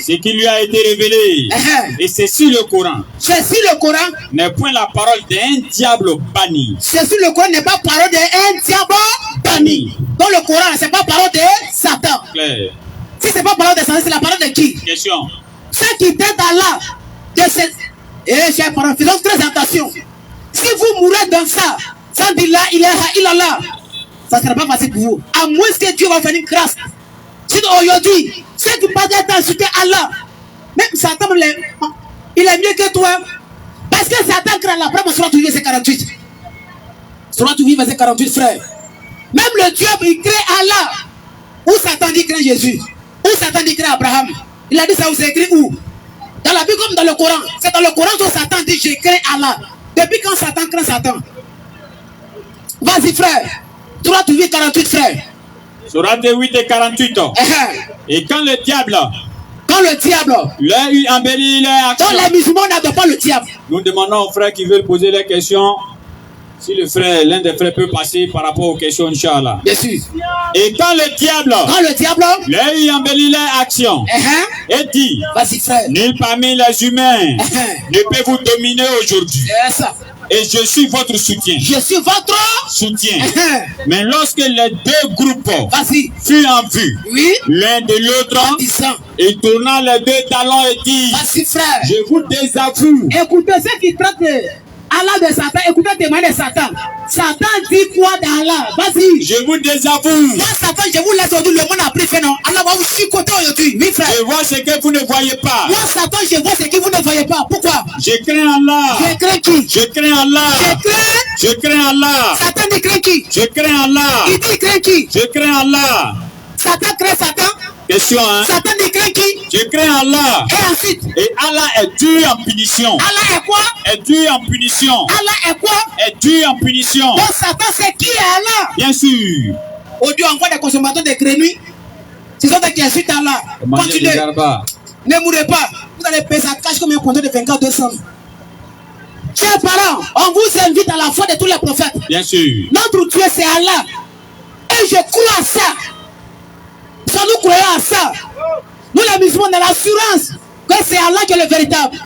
Speaker 1: ce qui lui a été révélé. Et c'est sur le Coran.
Speaker 2: C'est sur le Coran.
Speaker 1: N'est point la parole d'un diable banni.
Speaker 2: C'est sur le Coran n'est pas parole d'un diable banni. Donc le Coran, c'est pas parole de Satan.
Speaker 1: Claire.
Speaker 2: Si c'est pas parole de Satan, c'est la parole de qui?
Speaker 1: Question.
Speaker 2: Ceux qui traitent Allah de cette... Eh, chers parents, faisons très attention. Si vous mourrez dans ça, sans dire la ilaha illallah, ça ne sera pas facile pour vous. À moins que Dieu va faire une grâce. Sinon aujourd'hui, ceux qui parlent d'insulter Allah, même Satan, il est mieux que toi. Parce que Satan craint Allah. Prends Sourate 8, verset 48. Sourate 8, verset 48, frère. Même le Dieu, il crée Allah. Où Satan dit craint Jésus? Où Satan dit craint Abraham? Il a dit ça, vous écrit où? Dans la Bible comme dans le Coran. C'est dans le Coran que Satan dit je crains Allah. Depuis quand Satan craint Satan? Vas-y, frère. Sourate 8, 48, frère.
Speaker 1: Sourate 8 et 48. Et quand le diable
Speaker 2: leur
Speaker 1: eut embelli leur action.
Speaker 2: Donc les musulmans n'adorent pas le diable.
Speaker 1: Nous demandons aux frères qui veulent poser les questions si l'un des frères peut passer par rapport aux questions, Inch'Allah.
Speaker 2: Bien sûr.
Speaker 1: Et quand le diable leur eut embelli leur action et dit,
Speaker 2: vas-y, frère.
Speaker 1: Nul parmi les humains ne peut vous dominer aujourd'hui. Et je suis votre soutien.
Speaker 2: Je suis votre
Speaker 1: soutien. Mais lorsque les deux groupes furent en vue, l'un de l'autre, et tournant les deux talons et dit,
Speaker 2: frère.
Speaker 1: Je vous désavoue.
Speaker 2: Écoutez ceux qui traitent Allah de Satan, écoutez le témoin de Satan. Satan dit quoi d'Allah? Vas-y.
Speaker 1: Je vous désavoue.
Speaker 2: Moi, Satan, je vous laisse aujourd'hui. Le monde a pris fait non. Allah va vous chicoter aujourd'hui. Oui, frère.
Speaker 1: Je vois ce que vous ne voyez pas.
Speaker 2: Moi, Satan, je vois ce que vous ne voyez pas. Pourquoi?
Speaker 1: Je crains Allah.
Speaker 2: Je crains qui?
Speaker 1: Je crains Allah. Je crains Allah.
Speaker 2: Satan dit craint qui?
Speaker 1: Je crains Allah.
Speaker 2: Il dit craint qui?
Speaker 1: Je crains Allah.
Speaker 2: Satan craint Satan.
Speaker 1: Question, hein?
Speaker 2: Satan dit craint qui?
Speaker 1: Je crains Allah.
Speaker 2: Et ensuite?
Speaker 1: Et Allah est dur en punition.
Speaker 2: Allah est quoi?
Speaker 1: Est dur en punition.
Speaker 2: Allah est quoi?
Speaker 1: Est dur en punition.
Speaker 2: Donc Satan c'est qui est Allah?
Speaker 1: Bien sûr.
Speaker 2: Au Dieu envoie des consommateurs de grenouilles. Ce sont des qui insultent Allah. Continuez. Ne mourrez pas. Vous allez payer ça cash comme un compteur de 24 200. Chers parents, on vous invite à la foi de tous les prophètes.
Speaker 1: Bien sûr.
Speaker 2: Notre Dieu c'est Allah. Et je crois à ça. Ça nous croyons à ça. Nous les musulmans on a l'assurance que c'est Allah qui est le véritable.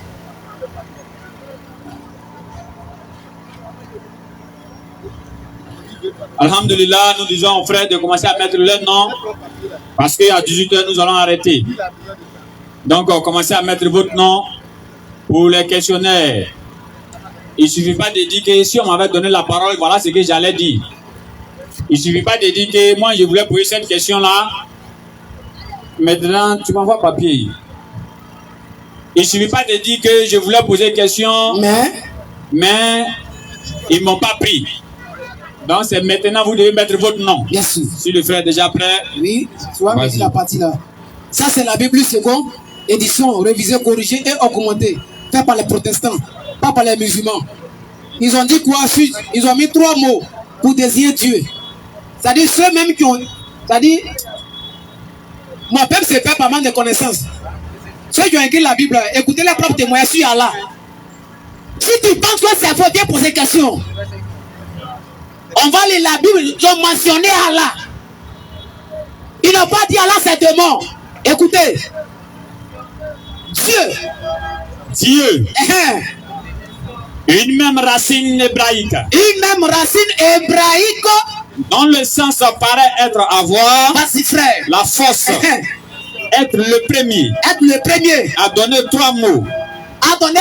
Speaker 1: Alhamdulillah, nous disons aux frères de commencer à mettre leur nom parce qu'à 18h nous allons arrêter. Donc commencez à mettre votre nom pour les questionnaires. Il ne suffit pas de dire que si on m'avait donné la parole, voilà ce que j'allais dire. Il ne suffit pas de dire que moi je voulais poser cette question-là. Maintenant, tu m'envoies papier. Il ne suffit pas de dire que je voulais poser une question, mais ils ne m'ont pas pris. Donc c'est maintenant vous devez mettre votre nom.
Speaker 2: Bien sûr.
Speaker 1: Si le frère est déjà prêt.
Speaker 2: Oui, tu vois, la partie là. Ça c'est la Bible seconde, édition révisée, corrigée et augmentée. Fait par les protestants, pas par les musulmans. Ils ont dit quoi? Ils ont mis 3 mots pour désigner Dieu. C'est-à-dire ceux-mêmes qui ont... C'est-à-dire... Mon peuple se fait pas mal de connaissances. Ceux qui ont écrit la Bible, écoutez les propres témoignages sur Allah. Si tu penses que c'est faux, viens poser question. On va lire la Bible, ils ont mentionné Allah. Ils n'ont pas dit Allah, c'est démon. Écoutez.
Speaker 1: Dieu. Une même racine hébraïque.
Speaker 2: Une même racine hébraïque.
Speaker 1: Dont le sens paraît être avoir la force. Être le premier.
Speaker 2: Être le premier.
Speaker 1: A donné 3 mots.
Speaker 2: A donné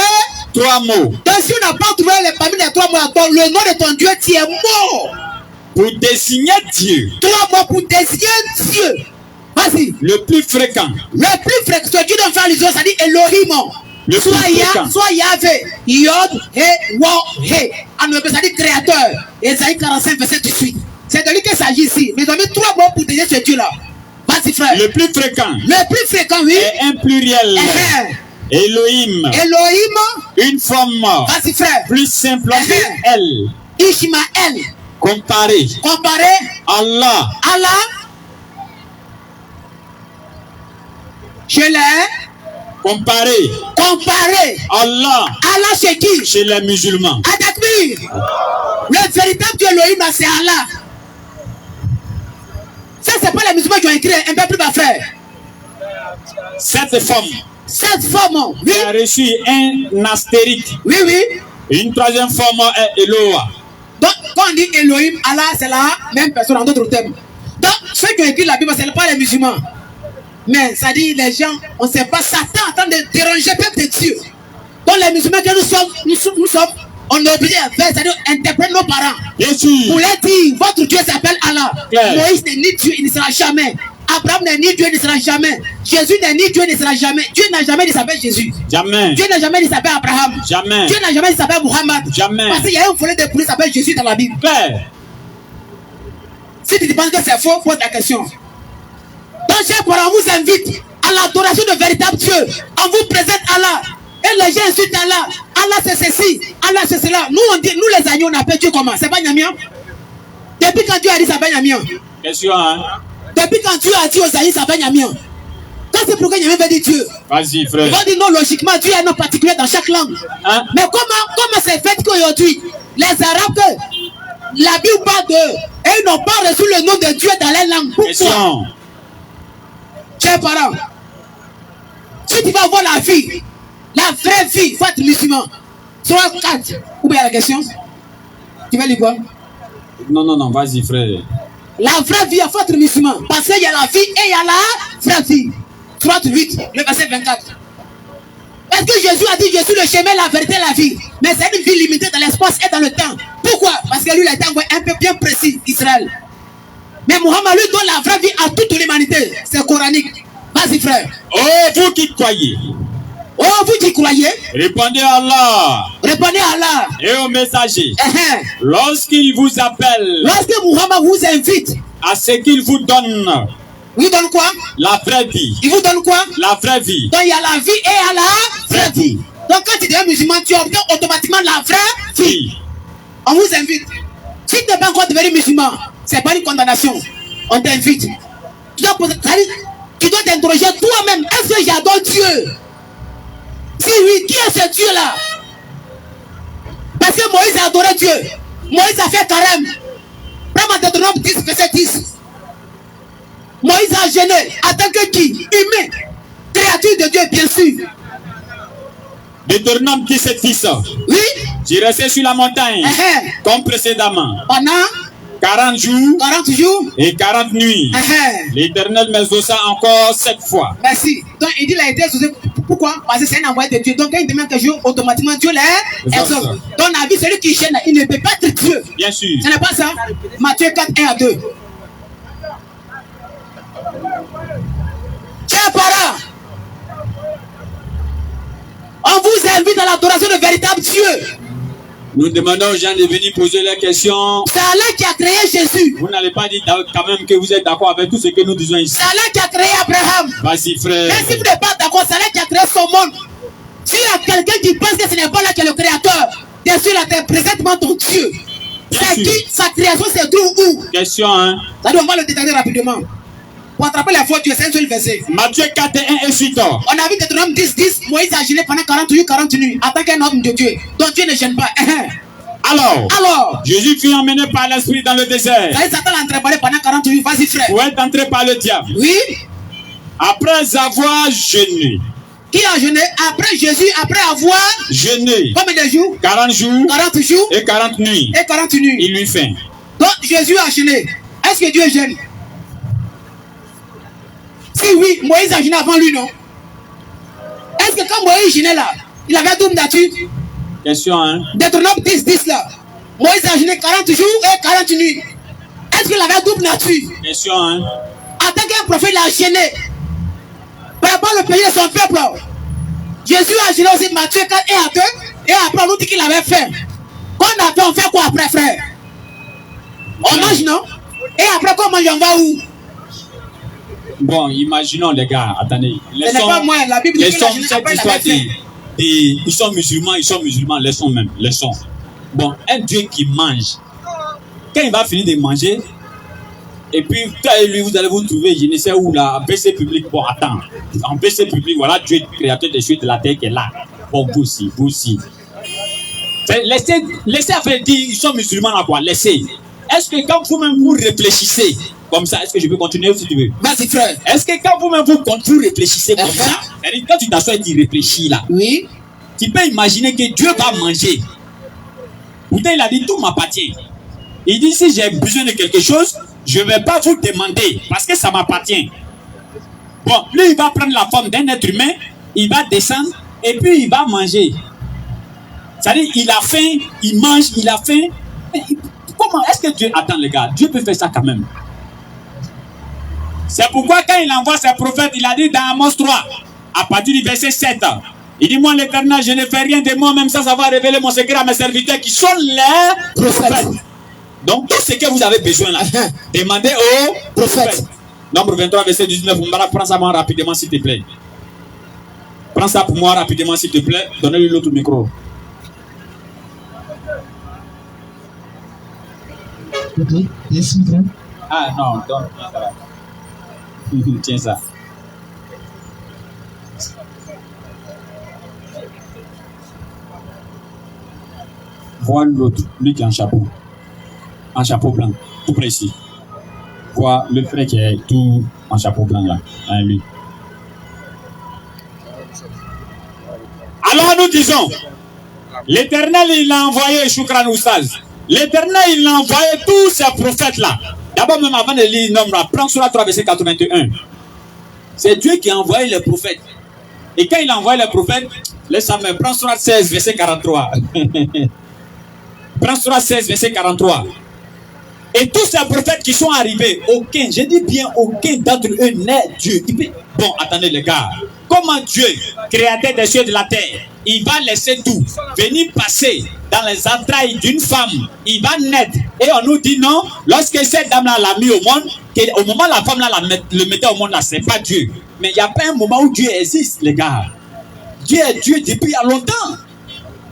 Speaker 1: 3 mots.
Speaker 2: Donc si on n'a pas trouvé parmi les 3 mots, le nom de ton Dieu, tu es mort.
Speaker 1: Pour désigner Dieu.
Speaker 2: 3 mots pour désigner Dieu. Vas-y.
Speaker 1: Le plus fréquent.
Speaker 2: Le plus fréquent. Ce Dieu dont fait allusion, ça dit Elohim. Soit Yahvé, Yod, He, Wa, He. En hébreu, ça dit créateur. Ésaïe 45, verset 18. C'est de lui qu'il s'agit ici. Mais ils ont mis 3 mots pour désigner ce Dieu-là. Vas-y, frère.
Speaker 1: Le plus fréquent.
Speaker 2: Le plus fréquent, oui.
Speaker 1: Et un pluriel. Elohim.
Speaker 2: Elohim.
Speaker 1: Une forme.
Speaker 2: Vas-y, frère.
Speaker 1: Plus simple que elle.
Speaker 2: Ishmael.
Speaker 1: Comparé. Allah.
Speaker 2: Je l'ai.
Speaker 1: Comparé. Allah.
Speaker 2: Allah chez qui?
Speaker 1: Chez les musulmans.
Speaker 2: Adakbir. Le véritable Dieu Elohim, c'est Allah. Ça, c'est pas les musulmans qui ont écrit un peu plus bas, frère.
Speaker 1: Cette forme.
Speaker 2: Oui.
Speaker 1: A reçu un astérique.
Speaker 2: Oui.
Speaker 1: Une 3e forme est Eloah.
Speaker 2: Donc, quand on dit Elohim, Allah, c'est la même personne en d'autres termes. Donc, ceux qui ont écrit la Bible, ce n'est pas les musulmans. Mais ça dit, les gens, on ne sait pas, Satan est en train de déranger le peuple de Dieu. Donc, les musulmans que nous sommes, on est obligé de faire, c'est-à-dire interpréter nos parents. Pour leur dire, votre Dieu s'appelle Allah. Moïse n'est ni Dieu, il ne sera jamais. Abraham n'est ni Dieu, il ne sera jamais. Jésus n'est ni Dieu, il ne sera jamais. Dieu n'a jamais dit s'appelle Jésus.
Speaker 1: Jamais.
Speaker 2: Dieu n'a jamais dit s'appelle Abraham.
Speaker 1: Jamais.
Speaker 2: Dieu n'a jamais dit s'appelle Muhammad.
Speaker 1: Jamais.
Speaker 2: Parce qu'il y a un volet de poulet qui s'appelle Jésus dans la Bible. Si tu penses que c'est faux, pose la question. Donc, chers parents, on vous invite à l'adoration de véritable Dieu. On vous présente Allah. Et les gens insultent Allah. Allah c'est ceci, Allah c'est cela. Nous on dit, nous les agneaux on appelle Dieu comment? C'est pas Nyamian? Depuis quand Dieu a dit ça s'appelle Nyamian?
Speaker 1: Question, hein?
Speaker 2: Depuis quand Dieu a dit aux agneaux ça s'appelle Nyamian? Quand c'est pourquoi Nyamian veut dire Dieu?
Speaker 1: Vas-y, frère.
Speaker 2: On dit non, logiquement, Dieu a un nom particulier dans chaque langue.
Speaker 1: Hein?
Speaker 2: Mais comment c'est fait qu'aujourd'hui, les Arabes, la Bible parle d'eux, et ils n'ont pas reçu le nom de Dieu dans les langues? Pourquoi?
Speaker 1: Question.
Speaker 2: Chers parents, si tu vas voir la fille, la vraie fille, il faut être musulman. Soit 4. Ou bien la question? Tu veux lire quoi?
Speaker 1: Non, vas-y, frère.
Speaker 2: La vraie vie, il faut être musulman. Parce qu'il y a la fille et il y a la vraie fille. Soit 8, le verset 24. Est-ce que Jésus a dit, je suis le chemin, la vérité, la vie? Mais c'est une vie limitée dans l'espace et dans le temps. Pourquoi? Parce que lui, il a été envoyé un peu bien précis, Israël. Mais Mohammed lui donne la vraie vie à toute l'humanité. C'est coranique. Vas-y, frère.
Speaker 1: Oh, vous qui croyez.
Speaker 2: Oh, vous qui croyez.
Speaker 1: Répondez à Allah.
Speaker 2: Répondez à Allah.
Speaker 1: Et aux messagers. Lorsqu'il vous appelle.
Speaker 2: Lorsque Mohammed vous invite.
Speaker 1: À ce qu'il vous donne.
Speaker 2: Il vous donne quoi?
Speaker 1: La vraie vie. Il
Speaker 2: vous donne quoi?
Speaker 1: La vraie vie.
Speaker 2: Donc il y a la vie et il y a la vraie vie. Donc quand tu deviens musulman, tu obtiens automatiquement la vraie vie. On vous invite. Si tu n'es pas encore devenu musulman, ce n'est pas une condamnation. On t'invite. Tu dois t'interroger toi-même. Est-ce que j'adore Dieu? Si oui, qui est ce Dieu-là? Parce que Moïse a adoré Dieu. Moïse a fait carême. Prends Deutéronome 10, verset 10. Moïse a jeûné en tant que qui? Humain. Créature de Dieu, bien sûr.
Speaker 1: Deutéronome 17, 10.
Speaker 2: Oui.
Speaker 1: Tu restais sur la montagne. Comme précédemment.
Speaker 2: Pendant
Speaker 1: 40 jours et 40 nuits. L'Éternel m'exauça encore 7 fois.
Speaker 2: Merci. Donc il dit il a été exaucé. Pourquoi? Parce que c'est un envoyé de Dieu. Donc quand il demande quelque chose, automatiquement Dieu l'exauce. Donc la vie, celui qui gêne, il ne peut pas être Dieu.
Speaker 1: Bien sûr.
Speaker 2: Ce n'est pas ça. Matthieu 4, 1 à 2. Chers parents, on vous invite à l'adoration de véritable Dieu.
Speaker 1: Nous demandons aux gens de venir poser leurs questions.
Speaker 2: C'est Allah qui a créé Jésus.
Speaker 1: Vous n'allez pas dire quand même que vous êtes d'accord avec tout ce que nous disons ici.
Speaker 2: C'est Allah qui a créé Abraham.
Speaker 1: Vas-y, frère.
Speaker 2: Mais si vous n'êtes pas d'accord, c'est Allah qui a créé son monde. S'il y a quelqu'un qui pense que ce n'est pas là qui est le créateur, bien sûr, là, tu présentement ton Dieu. C'est qui? Sa création se trouve où?
Speaker 1: Question, hein?
Speaker 2: Ça doit, on va le détailler rapidement. pour attraper les faux dieux, c'est un seul verset.
Speaker 1: Matthieu 4 et 1 et suite.
Speaker 2: On a vu Deutéronome 10, 10, Moïse a jeûné pendant 40 jours, 40 nuits, en tant qu'un homme de Dieu. Donc Dieu ne gêne pas.
Speaker 1: Alors, Jésus fut emmené par l'esprit dans le désert.
Speaker 2: Ça y est, Satan l'a entreprené pendant 40 jours. Vas-y, frère.
Speaker 1: Pour être entré par le diable.
Speaker 2: Oui.
Speaker 1: Après avoir jeûné.
Speaker 2: Qui a jeûné? Après Jésus, après avoir
Speaker 1: jeûné.
Speaker 2: Combien de jours?
Speaker 1: 40 jours.
Speaker 2: 40 jours.
Speaker 1: Et 40 nuits.
Speaker 2: Et 40 nuits.
Speaker 1: Il lui fait.
Speaker 2: Donc Jésus a jeûné. Est-ce que Dieu jeûne? Si oui, Moïse a jeûné avant lui, non? Est-ce que quand Moïse jeûnait là, il avait double nature?
Speaker 1: Question, hein?
Speaker 2: Deutéronome 10, 10 là. Moïse a jeûné 40 jours et 40 nuits. Est-ce qu'il avait double nature?
Speaker 1: Question, hein?
Speaker 2: En tant qu'un prophète, il a jeûné. Par rapport au pays de son peuple. Jésus a jeûné aussi Matthieu 4 et à 2. Et après, on nous dit qu'il avait faim. Quand on a fait, on fait quoi après, frère? On mange, non? Et après, quand on mange, on va où?
Speaker 1: Bon, imaginons les gars, attendez.
Speaker 2: Ce n'est pas moi, la Bible dit que
Speaker 1: cette histoire ils sont musulmans, laissons même, laissons. Bon, un Dieu qui mange, quand il va finir de manger, et puis toi et lui, vous allez vous trouver, je ne sais où, là, en PC public. Bon, attends, en PC public, voilà Dieu, créateur des cieux de la terre qui est là. Bon, vous aussi. Laissez faire dire, ils sont musulmans là, quoi, laissez. Est-ce que quand vous-même vous réfléchissez comme ça, est-ce que je peux continuer si tu veux?
Speaker 2: Vas-y, frère.
Speaker 1: Est-ce que quand vous-même vous réfléchissez comme ça, quand tu t'assois et tu réfléchis là,
Speaker 2: oui,
Speaker 1: tu peux imaginer que Dieu va manger. Pourtant, il a dit tout m'appartient. Il dit si j'ai besoin de quelque chose, je ne vais pas vous demander parce que ça m'appartient. Bon, lui, il va prendre la forme d'un être humain, il va descendre et puis il va manger. C'est-à-dire, il a faim, il mange, il a faim. Comment est-ce que Dieu attend les gars? Dieu peut faire ça quand même. C'est pourquoi quand il envoie ses prophètes, il a dit dans Amos 3, à partir du verset 7, il dit moi l'Éternel, je ne fais rien de moi-même sans avoir révélé mon secret à mes serviteurs qui sont les prophètes. Donc tout ce que vous avez besoin là, demandez aux prophètes. Nombre 23, verset 19, prends ça moi rapidement s'il te plaît. Prends ça pour moi rapidement s'il te plaît. Donnez-lui l'autre micro.
Speaker 3: Ok, yes, micro.
Speaker 1: Ah non, donc, tiens ça. Vois l'autre, lui qui est en chapeau blanc, tout précis. Vois le frère qui est tout en chapeau blanc là, hein, lui. Alors nous disons, l'Éternel il a envoyé Shukran Oustaz. L'Éternel il a envoyé tous ces prophètes là. D'abord même avant de lire nombre là, prends sur la 3 verset 81. C'est Dieu qui a envoyé les prophètes. Et quand il a envoyé les prophètes, laisse-moi prends sur la 16 verset 43. Prends sur la 16 verset 43. Et tous ces prophètes qui sont arrivés, aucun, je dis bien aucun d'entre eux n'est Dieu. Bon, attendez les gars. Comment Dieu, créateur des cieux et de la terre, il va laisser tout venir passer dans les entrailles d'une femme, il va naître. Et on nous dit non, lorsque cette dame-là l'a mis au monde, au moment où la femme-là le mettait au monde, là, c'est pas Dieu. Mais il n'y a pas un moment où Dieu existe, les gars. Dieu est Dieu depuis il y a longtemps.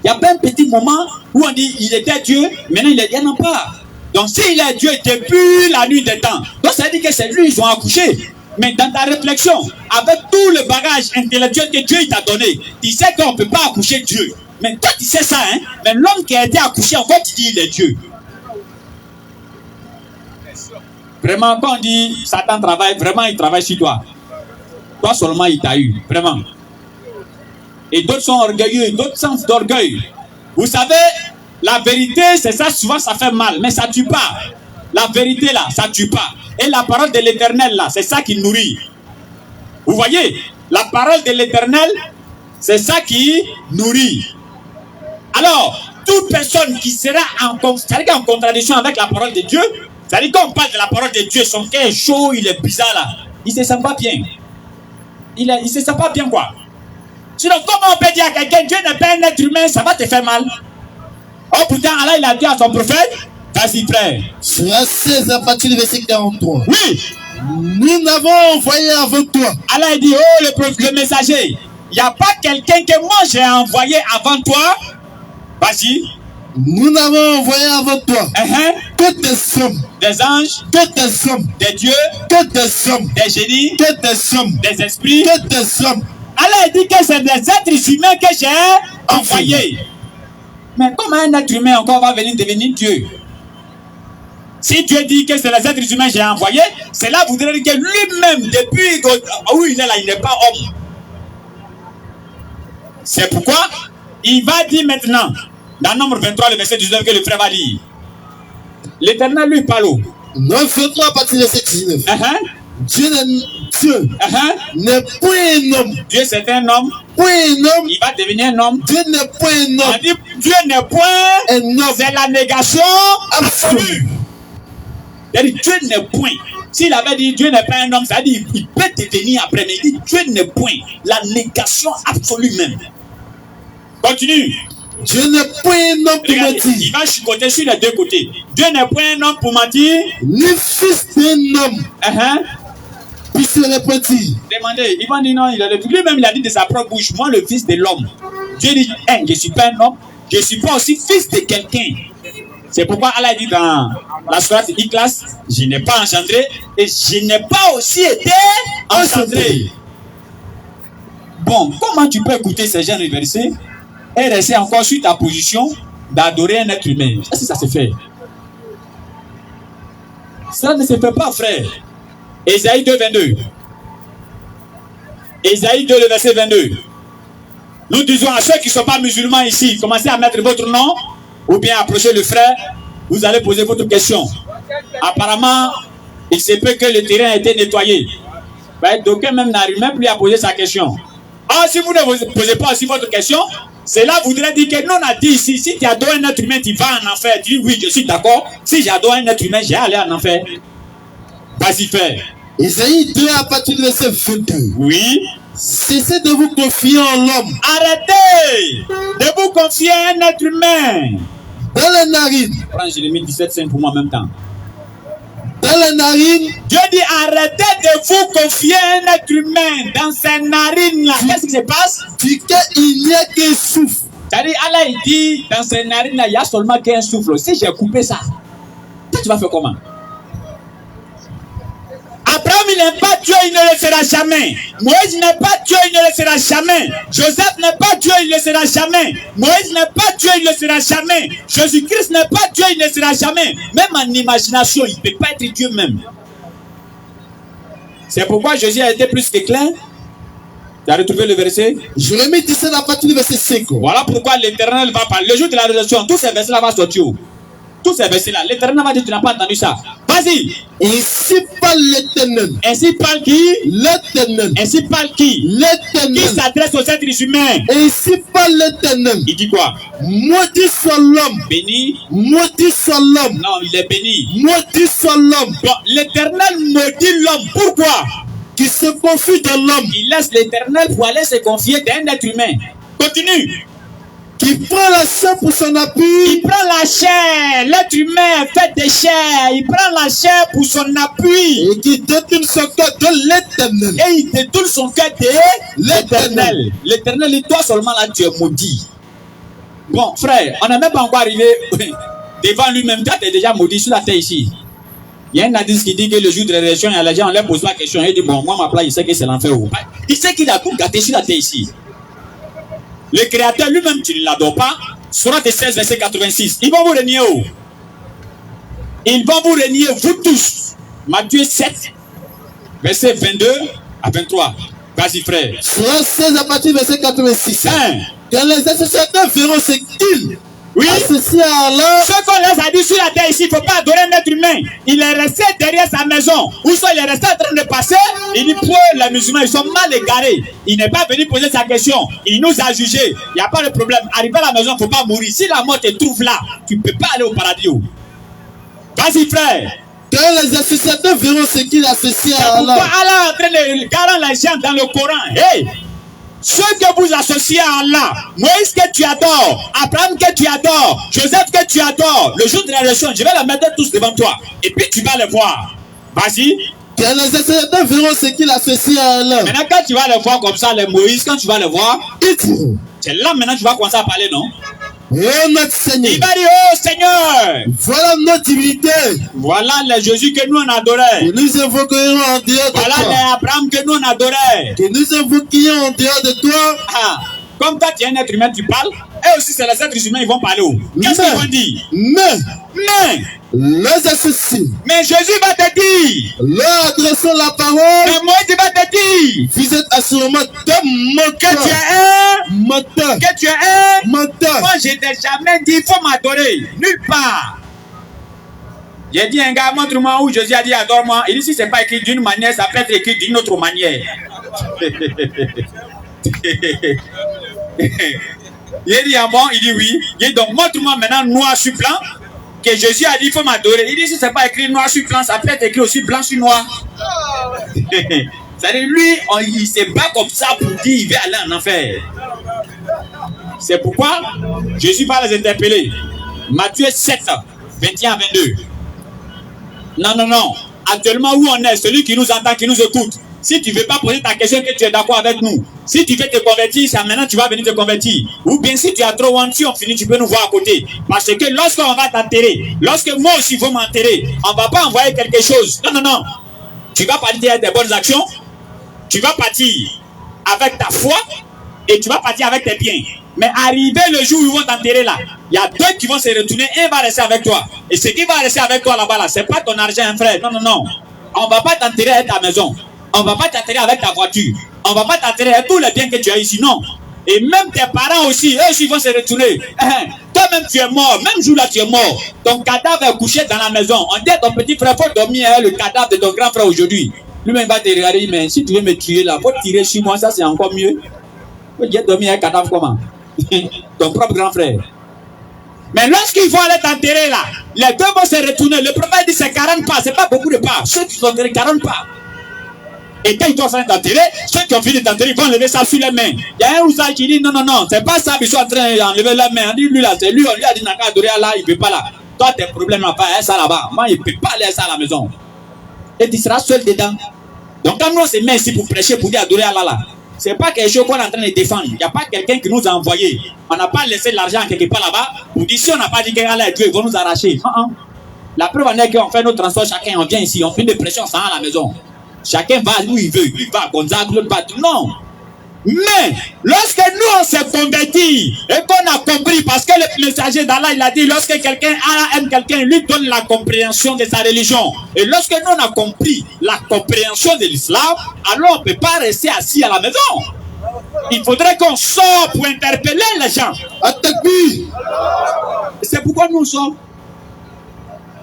Speaker 1: Il n'y a pas un petit moment où on dit il était Dieu, maintenant il n'y en a pas. Donc s'il est Dieu depuis la nuit des temps, donc ça veut dire que c'est lui ils ont accouché. Mais dans ta réflexion, avec tout le bagage intellectuel que Dieu t'a donné, tu sais qu'on ne peut pas accoucher Dieu. Mais toi tu sais ça, hein? Mais l'homme qui a été accouché, en fait, tu dis il est Dieu. Vraiment, quand on dit Satan travaille, vraiment il travaille sur toi. Toi seulement il t'a eu, vraiment. Et d'autres sont orgueilleux, d'autres sentent d'orgueil. Vous savez, la vérité, c'est ça, souvent ça fait mal, mais ça tue pas. La vérité là, ça tue pas. Et la parole de l'Éternel là, c'est ça qui nourrit. Vous voyez, la parole de l'Éternel, c'est ça qui nourrit. Alors, toute personne qui sera en contradiction avec la parole de Dieu, c'est-à-dire quand on parle de la parole de Dieu, son cœur est chaud, il est bizarre là, il se sent pas bien. Il se sent pas bien quoi. Sinon, comment on peut dire à quelqu'un, Dieu n'est pas un être humain, ça va te faire mal. Oh pourtant, Allah il a dit à son prophète, vas-y frère.
Speaker 3: Sur 16 à partir du verset 43.
Speaker 1: Oui.
Speaker 3: Nous n'avons envoyé avant toi.
Speaker 1: Allah il dit, oh le messager, il n'y a pas quelqu'un que moi j'ai envoyé avant toi. Vas-y.
Speaker 3: Nous n'avons envoyé avant toi que des hommes,
Speaker 1: des anges,
Speaker 3: que des hommes,
Speaker 1: des dieux,
Speaker 3: que des hommes,
Speaker 1: des génies,
Speaker 3: que des hommes,
Speaker 1: des esprits.
Speaker 3: que des hommes.
Speaker 1: Allah dit que c'est des êtres humains que j'ai envoyés. Mais comment un être humain encore va venir devenir Dieu? Si Dieu dit que c'est les êtres humains que j'ai envoyés, cela voudrait dire que lui-même, depuis où il est là, il n'est pas homme. C'est pourquoi il va dire maintenant, dans Nombre 23, le verset 19, que le frère va lire. L'Éternel lui parle.
Speaker 3: Nombre 23 à partir de verset 19. Dieu n'est point un homme.
Speaker 1: Dieu c'est un homme.
Speaker 3: Point un homme.
Speaker 1: Il va devenir un homme.
Speaker 3: Dieu n'est point un homme.
Speaker 1: On dit Dieu n'est point
Speaker 3: un homme.
Speaker 1: C'est la négation absolue. C'est-à-dire Dieu n'est point. S'il avait dit Dieu n'est pas un homme, ça veut dire il peut devenir après. Mais il dit Dieu n'est point. La négation absolue même. Continue.
Speaker 3: Dieu n'est point un homme pour mentir.
Speaker 1: Il va chicoter sur les deux côtés. Dieu n'est point un homme pour mentir.
Speaker 3: Ni fils d'un homme. Puis se repentir.
Speaker 1: Demandez, il va dire non, lui-même il a dit de sa propre bouche, moi le fils de l'homme. Dieu dit, je ne suis pas un homme, je ne suis pas aussi fils de quelqu'un. C'est pourquoi Allah dit dans la sourate Ikhlas, je n'ai pas engendré et je n'ai pas aussi été engendré. Bon, comment tu peux écouter ces gens de versets et rester encore sur ta position d'adorer un être humain? Est-ce que ça se fait? Ça ne se fait pas, frère. Ésaïe 2, 22. Ésaïe 2, le verset 22. Nous disons à ceux qui ne sont pas musulmans ici, commencez à mettre votre nom ou bien approchez le frère, vous allez poser votre question. Apparemment, il se peut que le terrain ait été nettoyé. Ben, d'aucuns même n'arrive même plus à poser sa question. Ah, si vous ne vous posez pas aussi votre question, cela voudrait dire que nous on a dit ici, si tu adores un être humain, tu vas en enfer. Tu dis oui, je suis d'accord. Si j'adore un être humain, j'ai allé en enfer. Vas-y, frère.
Speaker 3: Ésaïe 2 à partir du verset 22.
Speaker 1: Oui.
Speaker 3: Cessez de vous confier en l'homme.
Speaker 1: Arrêtez de vous confier à un être humain.
Speaker 3: Dans les narines.
Speaker 1: Prends Jérémie 17,5 pour moi en même temps.
Speaker 3: Dans les narines.
Speaker 1: Dieu dit arrêtez de vous confier à un être humain dans ses narines là. Qu'est-ce qui se passe?
Speaker 3: Du qu'il n'y a qu'un souffle.
Speaker 1: C'est-à-dire Allah il dit dans ses narines là, il n'y a seulement qu'un souffle. Si j'ai coupé ça, toi tu vas faire comment? Abraham il n'est pas Dieu, il ne le sera jamais. Moïse n'est pas Dieu, il ne le sera jamais. Joseph n'est pas Dieu, il ne le sera jamais. Moïse n'est pas Dieu, il ne le sera jamais. Jésus-Christ n'est pas Dieu, il ne le sera jamais. Même en imagination, il ne peut pas être Dieu même. C'est pourquoi Jésus a été plus que clair. Tu as retrouvé le verset?
Speaker 3: Jérémie 17 à partir du verset 5.
Speaker 1: Voilà pourquoi l'Éternel va parler. Le jour de la résurrection, tous ces versets-là vont sortir. Tous ces versets-là, l'Éternel va dire, tu n'as pas entendu ça. Vas-y.
Speaker 3: Ainsi parle l'Éternel.
Speaker 1: Ainsi parle qui?
Speaker 3: L'Éternel.
Speaker 1: Ainsi parle qui?
Speaker 3: L'Éternel.
Speaker 1: Qui s'adresse aux êtres humains?
Speaker 3: Ainsi parle l'Éternel.
Speaker 1: Il dit quoi?
Speaker 3: Maudit soit l'homme.
Speaker 1: Béni.
Speaker 3: Maudit soit l'homme.
Speaker 1: Non, il est béni.
Speaker 3: Maudit soit l'homme.
Speaker 1: Bon, l'Éternel maudit l'homme. Pourquoi?
Speaker 3: Qui se confie dans l'homme.
Speaker 1: Il laisse l'Éternel pour aller se confier dans un être humain. Continue.
Speaker 3: Qui prend la chair pour son appui.
Speaker 1: Il prend la chair. L'être humain fait des chairs. Il prend la chair pour son appui.
Speaker 3: Et qui détourne son cœur de l'Éternel.
Speaker 1: Et il détourne son cœur de l'Éternel. L'Éternel, et toi seulement là, tu es maudit. Bon, frère, on n'est même pas encore arrivé devant lui-même. Toi, tu es déjà maudit sur la terre ici. Il y a un hadith qui dit que le jour de la résurrection, il y a les gens, on leur pose la question. Il dit, bon, moi, ma place, il sait que c'est l'enfer. Il sait qu'il a tout gâté sur la terre ici. Le Créateur lui-même, tu ne l'adores pas. Sourate 16, verset 86. Ils vont vous renier où? Ils vont vous renier, vous tous. Matthieu 7, verset 22 à 23. Vas-y, frère.
Speaker 3: Sourate 16 à partir du verset 86. Quand les associateurs verront ce qu'ils associent à Allah.
Speaker 1: Ce qu'on les a dit sur la terre ici, il ne faut pas adorer un être humain. Il est resté derrière sa maison. Ou soit il est resté en train de passer. Il dit, pour les musulmans, ils sont mal égarés. Il n'est pas venu poser sa question. Il nous a jugés. Il n'y a pas de problème. Arrivé à la maison, il ne faut pas mourir. Si la mort te trouve là, tu ne peux pas aller au paradis. Vas-y, frère.
Speaker 3: Quand les associateurs verront ce qu'ils associent à Allah.
Speaker 1: Pourquoi Allah est en train de garantir les gens dans le Coran? Hey! Ceux que vous associez à Allah, Moïse que tu adores, Abraham que tu adores, Joseph que tu adores, le jour de la résurrection, je vais les mettre tous devant toi. Et puis tu vas les voir. Vas-y.
Speaker 3: Quand les associateurs verront ce qu'ils associent à Allah.
Speaker 1: Maintenant quand tu vas les voir comme ça, les Moïse, quand tu vas les voir, c'est là maintenant tu vas commencer à parler, non?
Speaker 3: Oh notre Seigneur.
Speaker 1: Il va dire, oh Seigneur.
Speaker 3: Voilà notre divinité.
Speaker 1: Voilà le Jésus que nous on adorait.
Speaker 3: Que nous invoquions en dehors de
Speaker 1: Voilà
Speaker 3: toi.
Speaker 1: l'Abraham que nous on adorait.
Speaker 3: Que nous invoquions en dehors de toi.
Speaker 1: Ah, comme toi tu es un être humain, tu parles. Et aussi c'est les êtres humains, ils vont parler. Qu'est-ce qu'ils vont dire? Mais
Speaker 3: les associés,
Speaker 1: mais Jésus va te dire.
Speaker 3: leur adressant la parole.
Speaker 1: Mais Moïse va te dire.
Speaker 3: Vous êtes assurément de
Speaker 1: Que tu
Speaker 3: moteur.
Speaker 1: es un.
Speaker 3: Moteur.
Speaker 1: Que tu es un.
Speaker 3: Moteur.
Speaker 1: Moi je t'ai jamais dit il faut m'adorer. Nulle part. J'ai dit un gars, montre-moi où Jésus a dit adore-moi. Il dit si c'est pas écrit d'une manière, ça peut être écrit d'une autre manière. Il dit ah bon, il dit oui. Il dit donc montre-moi maintenant noir sur blanc que Jésus a dit il faut m'adorer. Il dit si c'est pas écrit noir sur blanc, ça peut être écrit aussi blanc sur noir. C'est-à-dire lui, il se bat comme ça pour dire il va aller en enfer. C'est pourquoi Jésus va les interpeller. Matthieu 7, 21 à 22. Non. Actuellement où on est, celui qui nous entend, qui nous écoute. Si tu ne veux pas poser ta question, que tu es d'accord avec nous. Si tu veux te convertir, c'est maintenant tu vas venir te convertir. Ou bien si tu as trop honte, si on finit, tu peux nous voir à côté. Parce que lorsqu'on va t'enterrer, lorsque moi aussi il faut m'enterrer, on ne va pas envoyer quelque chose. Non. Tu vas partir avec des bonnes actions. Tu vas partir avec ta foi. Et tu vas partir avec tes biens. Mais arrivé le jour où ils vont t'enterrer là, il y a deux qui vont se retourner, un va rester avec toi. Et ce qui va rester avec toi là-bas, là, c'est pas ton argent, hein, frère. Non. On va pas t'enterrer avec ta maison. On va pas t'enterrer avec ta voiture. On va pas t'enterrer avec tous les biens que tu as ici, non. Et même tes parents aussi, eux aussi vont se retourner. Toi-même tu es mort, même jour là tu es mort. Ton cadavre est couché dans la maison. On dit à ton petit frère, faut dormir avec le cadavre de ton grand frère aujourd'hui. Lui-même va te regarder, mais si tu veux me tuer là, faut tirer sur moi, ça c'est encore mieux. J'ai dormi avec un cadavre comment? Ton propre grand frère. Mais lorsqu'ils vont aller t'enterrer là, les deux vont se retourner. Le prophète dit c'est 40 pas, c'est pas beaucoup de pas. Ceux qui sont enterrés 40 pas. Et quand ils doivent t'enterrer, ceux qui ont fini de t'enterrer, ils vont lever ça sur les mains. Il y a un Ouza qui dit non, c'est pas ça, ils sont en train d'enlever les mains. On dit lui là, c'est lui, on lui a dit n'a qu'à adorer là, il ne peut pas là. Toi, tes problèmes là, pas ça là-bas. Moi, il ne peut pas aller ça à la maison. Et tu seras seul dedans. Donc quand nous on se met ici pour prêcher, pour dire adorer Allah là. C'est pas quelque chose qu'on est en train de défendre. Il n'y a pas quelqu'un qui nous a envoyé. On n'a pas laissé l'argent quelque part là-bas. Pour dire si on n'a pas dit qu'Allah est Dieu, ils vont nous arracher. La preuve en est qu'on fait nos transports, chacun on vient ici, on fait des pressions sans à la maison. Chacun va où il veut. Lui va à Gonzague, l'autre va. Non. Mais lorsque nous on s'est convertis et qu'on a compris, parce que le messager d'Allah il a dit lorsque quelqu'un aime quelqu'un, il lui donne la compréhension de sa religion. Et lorsque nous on a compris la compréhension de l'islam, alors on ne peut pas rester assis à la maison. Il faudrait qu'on sorte pour interpeller les gens. C'est pourquoi nous sommes.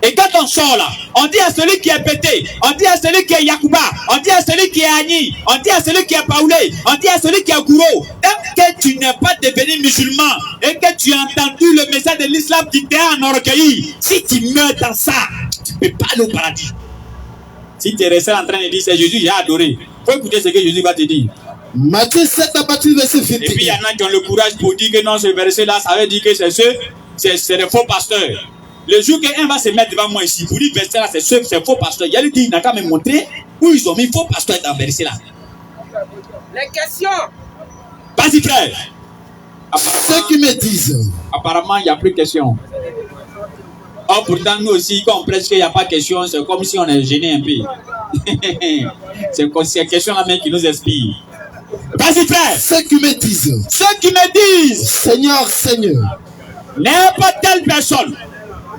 Speaker 1: Et quand on sort là, on dit à celui qui est pété, on dit à celui qui est Yakuba, on dit à celui qui est Agni, on dit à celui qui est Paoulé, on dit à celui qui est Gouro, tant que tu n'es pas devenu musulman et que tu as entendu le message de l'islam qui t'est en orgueil, si tu meurs dans ça, tu ne peux pas aller au paradis. Si tu es resté en train de dire c'est Jésus, j'ai adoré, il faut écouter ce que Jésus va te dire.
Speaker 3: Matthieu 7 à partir du verset 21.
Speaker 1: Et puis il y en a qui ont le courage pour dire que non, ce verset là, ça veut dire que c'est des faux pasteurs. Le jour qu'un va se mettre devant moi ici, pour dire verset là, c'est faux pasteur. Il y a lui dit, il n'a qu'à me montrer où ils ont mis faux pasteur dans le verset là.
Speaker 4: Les questions.
Speaker 1: Vas-y frère.
Speaker 3: Ceux qui me disent.
Speaker 1: Apparemment, il n'y a plus de questions. Oh, pourtant, nous aussi, quand on prêche qu'il n'y a pas de questions, c'est comme si on est gêné un peu. C'est ces questions-là même qui nous inspirent. Vas-y frère.
Speaker 3: Ceux qui me disent.
Speaker 1: Ceux qui me disent.
Speaker 3: Seigneur, Seigneur.
Speaker 1: N'importe quelle personne.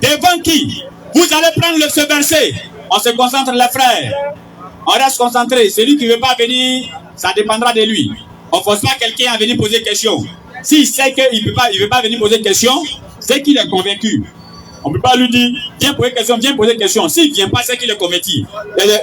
Speaker 1: Devant qui vous allez prendre ce verset. On se concentre les frères. On reste concentré. Celui qui ne veut pas venir, ça dépendra de lui. On ne force pas quelqu'un à venir poser question. S'il sait qu'il ne veut pas venir poser question, c'est qu'il est convaincu. On ne peut pas lui dire, viens poser question, viens poser question. S'il ne vient pas, c'est qu'il est convaincu.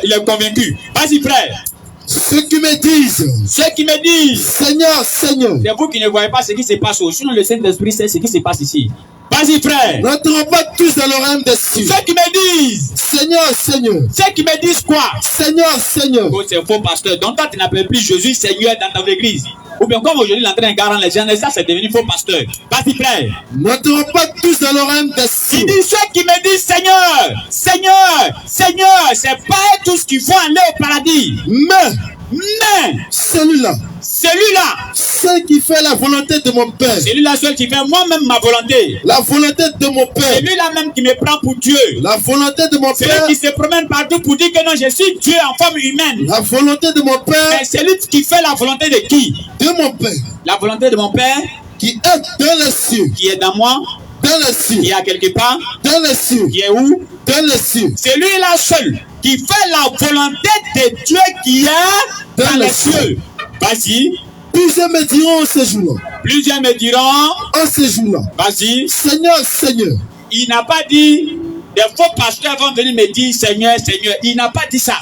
Speaker 1: Il est convaincu. Vas-y frère.
Speaker 3: Ceux qui me disent.
Speaker 1: Ceux qui me disent.
Speaker 3: Seigneur, Seigneur.
Speaker 1: C'est vous qui ne voyez pas ce qui se passe. Sinon le Saint-Esprit sait ce qui se passe ici. Vas-y frère.
Speaker 3: N'entrons pas tous dans le royaume des cieux.
Speaker 1: Ceux qui me disent.
Speaker 3: Seigneur, Seigneur.
Speaker 1: Ceux qui me disent quoi?
Speaker 3: Seigneur, Seigneur.
Speaker 1: Oh, c'est faux pasteur. Donc toi tu n'appelles plus Jésus Seigneur dans ton église. Ou bien comme aujourd'hui il est en train de garantir les gens, et ça c'est devenu faux pasteur. Vas-y frère.
Speaker 3: N'entrons pas tous dans le royaume des cieux.
Speaker 1: Il dit ceux qui me disent Seigneur, Seigneur, Seigneur, c'est pas tous qui vont aller au paradis.
Speaker 3: Mais
Speaker 1: Mais
Speaker 3: celui-là, celui qui fait la volonté de mon Père,
Speaker 1: celui-là seul qui fait moi-même ma volonté,
Speaker 3: la volonté de mon Père,
Speaker 1: celui-là même qui me prend pour Dieu,
Speaker 3: la volonté de mon
Speaker 1: celui
Speaker 3: Père,
Speaker 1: qui se promène partout pour dire que non, je suis Dieu en forme humaine.
Speaker 3: la volonté de mon Père,
Speaker 1: Mais celui qui fait la volonté de qui?
Speaker 3: de mon Père,
Speaker 1: La volonté de mon Père
Speaker 3: qui est dans les cieux,
Speaker 1: qui est dans moi,
Speaker 3: dans les
Speaker 1: qui
Speaker 3: cieux,
Speaker 1: est à quelque part,
Speaker 3: dans les cieux,
Speaker 1: qui est où?
Speaker 3: dans les cieux,
Speaker 1: Celui-là seul qui fait la volonté de Dieu qui est dans les cieux. Vas-y.
Speaker 3: Plusieurs me diront en ce jour-là,
Speaker 1: Plusieurs me diront,
Speaker 3: en ce jour-là,
Speaker 1: vas-y.
Speaker 3: Seigneur, Seigneur,
Speaker 1: Il n'a pas dit, des faux pasteurs vont venir me dire Seigneur, Seigneur. Il n'a pas dit ça.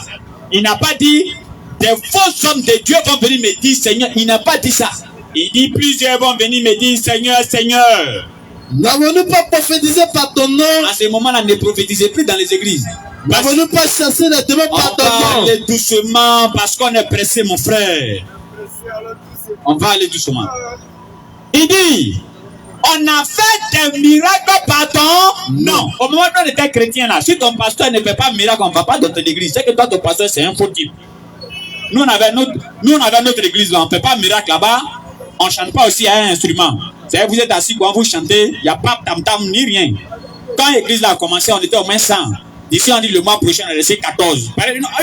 Speaker 1: Il n'a pas dit, des faux hommes de Dieu vont venir me dire Seigneur. Il n'a pas dit ça. Il dit, plusieurs vont venir me dire Seigneur, Seigneur.
Speaker 3: n'avons-nous pas prophétisé par ton nom?
Speaker 1: À ce moment-là, ne prophétisez plus dans les églises.
Speaker 3: N'avons-nous pas chassé les démons
Speaker 1: On
Speaker 3: par ton
Speaker 1: va
Speaker 3: nom?
Speaker 1: aller doucement parce qu'on est pressé, mon frère. On va aller doucement. Il dit, on a fait des miracles par ton nom. Au moment où on était chrétien là, si ton pasteur ne fait pas de miracle, on ne va pas dans ton église. C'est que toi, ton pasteur, c'est un faux type. Nous, on avait notre église là, on ne fait pas de miracle là-bas. On ne chante pas aussi à un instrument. C'est-à-dire, vous êtes assis, quand vous chantez, il n'y a pas de tam-tam ni rien. Quand l'église là a commencé, on était au moins 100. D'ici, on dit le mois prochain, on est resté 14.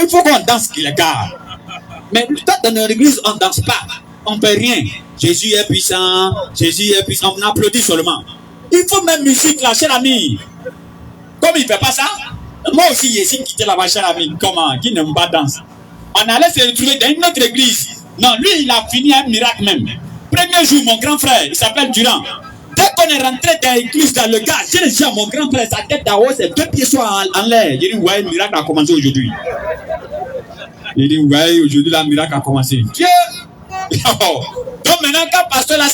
Speaker 1: Il faut qu'on danse, les gars. Mais toi, dans notre église, on ne danse pas. On ne fait rien. Jésus est puissant. Jésus est puissant. On applaudit seulement. Il faut même musique là, cher ami. Comme il ne fait pas ça, moi aussi, j'ai essayé de quitter là-bas, cher ami. Comment? Qui n'aime pas danser? On allait se retrouver dans une autre église. Non, lui, il a fini un miracle même. Premier jour, mon grand frère, il s'appelle Durand. Dès qu'on est rentré dans l'église, dans le gars, j'ai dit à mon grand frère, sa tête d'en haut, ses 2 pieds sont en l'air. J'ai dit, ouais, le miracle a commencé aujourd'hui. Il dit, ouais, aujourd'hui, le miracle a commencé. Dieu! Donc maintenant, quand pasteur là,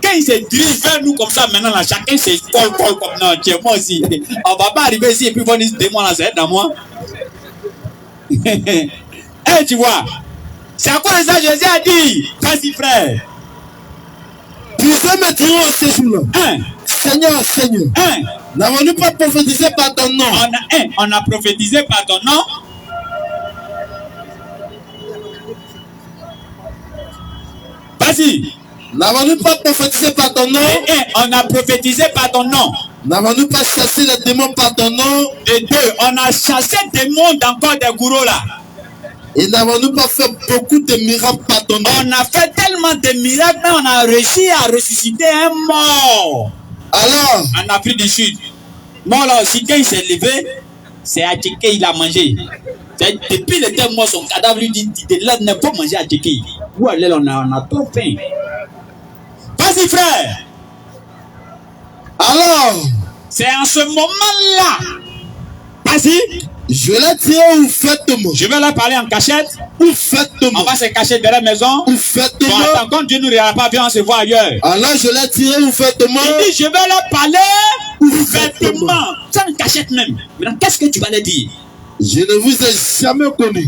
Speaker 1: quand il se dirige vers nous comme ça, maintenant là, chacun se colle comme non, tiens, moi aussi. On va pas arriver ici et puis voir des démons là, c'est dans moi. Eh, tu vois, c'est à quoi ça Jésus a dit? Vas-y, frère.
Speaker 3: Plusieurs me diront en ce jour-là, Seigneur, Seigneur, n'avons-nous pas prophétisé par ton nom?
Speaker 1: On a prophétisé par ton nom. Vas-y.
Speaker 3: N'avons-nous pas prophétisé par ton nom?
Speaker 1: On a prophétisé par ton nom.
Speaker 3: N'avons-nous pas chassé les démons par ton nom?
Speaker 1: Et 2, on a chassé des mondes encore des gourous là.
Speaker 3: Et n'avons-nous pas fait beaucoup de miracles par ton nom?
Speaker 1: On a fait tellement de miracles, mais on a réussi à ressusciter un mort.
Speaker 3: Alors,
Speaker 1: en Afrique du Sud. Mort là aussi, quand il s'est levé, c'est Adjeke, il a mangé. Depuis il était mort, son cadavre lui dit, là, ne pas manger Adjeke. Où aller, on a trop faim. Vas-y, frère.
Speaker 3: Alors,
Speaker 1: c'est en ce moment-là. Vas-y.
Speaker 3: Je vais dire où faites-moi.
Speaker 1: Je vais leur parler en cachette.
Speaker 3: Où faites-moi.
Speaker 1: On va se cacher derrière la maison.
Speaker 3: Où faites-moi.
Speaker 1: Bon, attends, quand Dieu nous regarde pas, viens, on se voit ailleurs.
Speaker 3: Alors je leur dirai où faites-moi.
Speaker 1: Il dit, je vais leur parler où faites-moi. Sans cachette même. Maintenant, qu'est-ce que tu vas leur dire?
Speaker 3: Je ne vous ai jamais connu.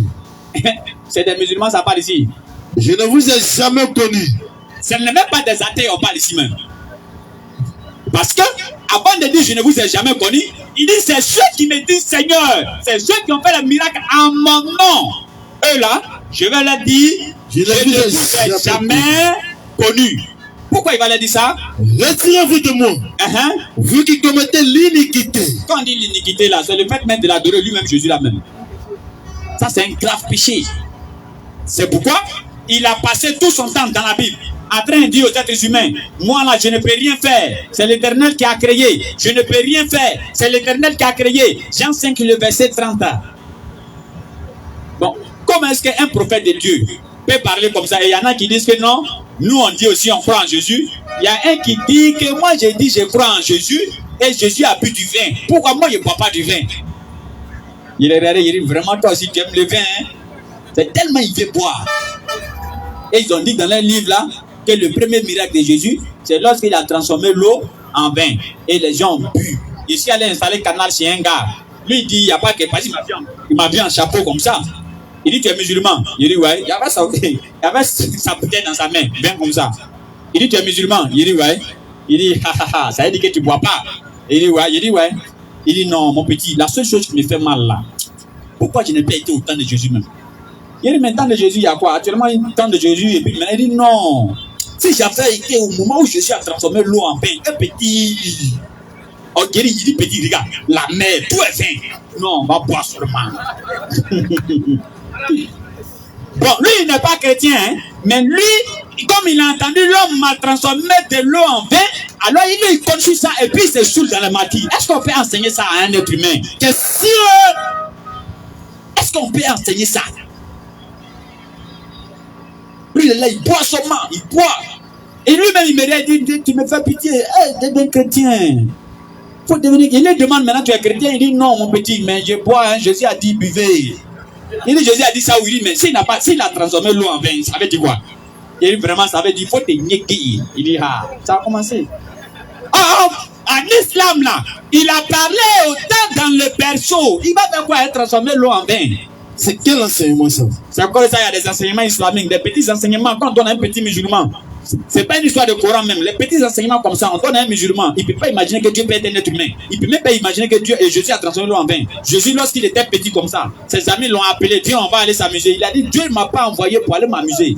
Speaker 1: C'est des musulmans, ça parle ici.
Speaker 3: Je ne vous ai jamais connu.
Speaker 1: Ce n'est même pas des athées, on parle ici même. Parce que, avant de dire je ne vous ai jamais connu, il dit c'est ceux qui me disent Seigneur, c'est ceux qui ont fait le miracle en mon nom. Eux là, je vais leur dire je ne vous ai jamais connu. Pourquoi il va leur dire ça?
Speaker 3: Retirez-vous de moi, vous qui commettez l'iniquité.
Speaker 1: Quand on dit l'iniquité là, c'est le fait même de l'adorer lui-même, Jésus là même. Ça c'est un grave péché. C'est pourquoi il a passé tout son temps dans la Bible en train de dire aux êtres humains, moi là je ne peux rien faire, c'est l'Éternel qui a créé, je ne peux rien faire, c'est l'Éternel qui a créé. Jean 5 le verset 30. Bon, comment est-ce qu'un prophète de Dieu peut parler comme ça? Et il y en a qui disent que non, nous on dit aussi on croit en Jésus. Il y a un qui dit que moi j'ai dit je crois en Jésus et Jésus a bu du vin. Pourquoi moi je ne bois pas du vin? Il est regardé, il dit vraiment toi aussi tu aimes le vin, hein? C'est tellement il veut boire. Et ils ont dit dans leur livre là que le premier miracle de Jésus, c'est lorsqu'il a transformé l'eau en vin. Et les gens ont bu. Je suis allé installer le canal chez un gars. Lui il dit, il n'y a pas que parce qu'il m'a vu en chapeau comme ça. Il dit, tu es musulman? Il dit, ouais. Il y avait sa bouteille dans sa main, bien comme ça. Il dit, tu es musulman? Il dit, ouais. Il dit, ça veut dire que tu ne bois pas. Il dit, ouais. Il dit, ouais. Il dit, non, mon petit, la seule chose qui me fait mal là, pourquoi je n'ai pas été au temps de Jésus même? Il dit, mais temps de Jésus, il y a quoi? Actuellement, il y a temps de Jésus, et puis maintenant, il dit, non. Si j'avais été au moment où Jésus a transformé l'eau en pain, un petit... Oh, il dit, petit, regarde, la mer, tout est vin. Non, on va boire seulement. Bon, lui, il n'est pas chrétien, hein, mais lui, comme il a entendu l'homme m'a transformé de l'eau en vin, alors il conçut ça et puis il se saoule dans la matière. Est-ce qu'on peut enseigner ça à un être humain? Question! Est-ce qu'on peut enseigner ça? Lui, il est là, il boit seulement, il boit. Et lui-même, il me dit, tu me fais pitié, hey, t'es un chrétien. Faut devenir... Il lui demande maintenant, tu es chrétien? Il dit, non, mon petit, mais je bois, hein, Jésus a dit, buvez. Il dit, Jésus a dit ça, oui, il dit, mais s'il a transformé l'eau en vin, ça veut dire quoi? Il dit, vraiment, ça veut dire, il faut te niquer. Il dit, ah, ça a commencé. Oh, en islam, là, il a parlé autant dans le berceau. Il va faire quoi? Il transformer l'eau en vin.
Speaker 3: C'est quel enseignement ça?
Speaker 1: C'est encore ça, il y a des enseignements islamiques, des petits enseignements. Quand on donne à un petit musulman, c'est pas une histoire de Coran même. Les petits enseignements comme ça, on donne à un musulman, il ne peut pas imaginer que Dieu peut être un être humain. Il ne peut même pas imaginer que Dieu et Jésus a transformé l'eau en vin. Jésus, lorsqu'il était petit comme ça, ses amis l'ont appelé, Dieu, on va aller s'amuser. Il a dit, Dieu ne m'a pas envoyé pour aller m'amuser.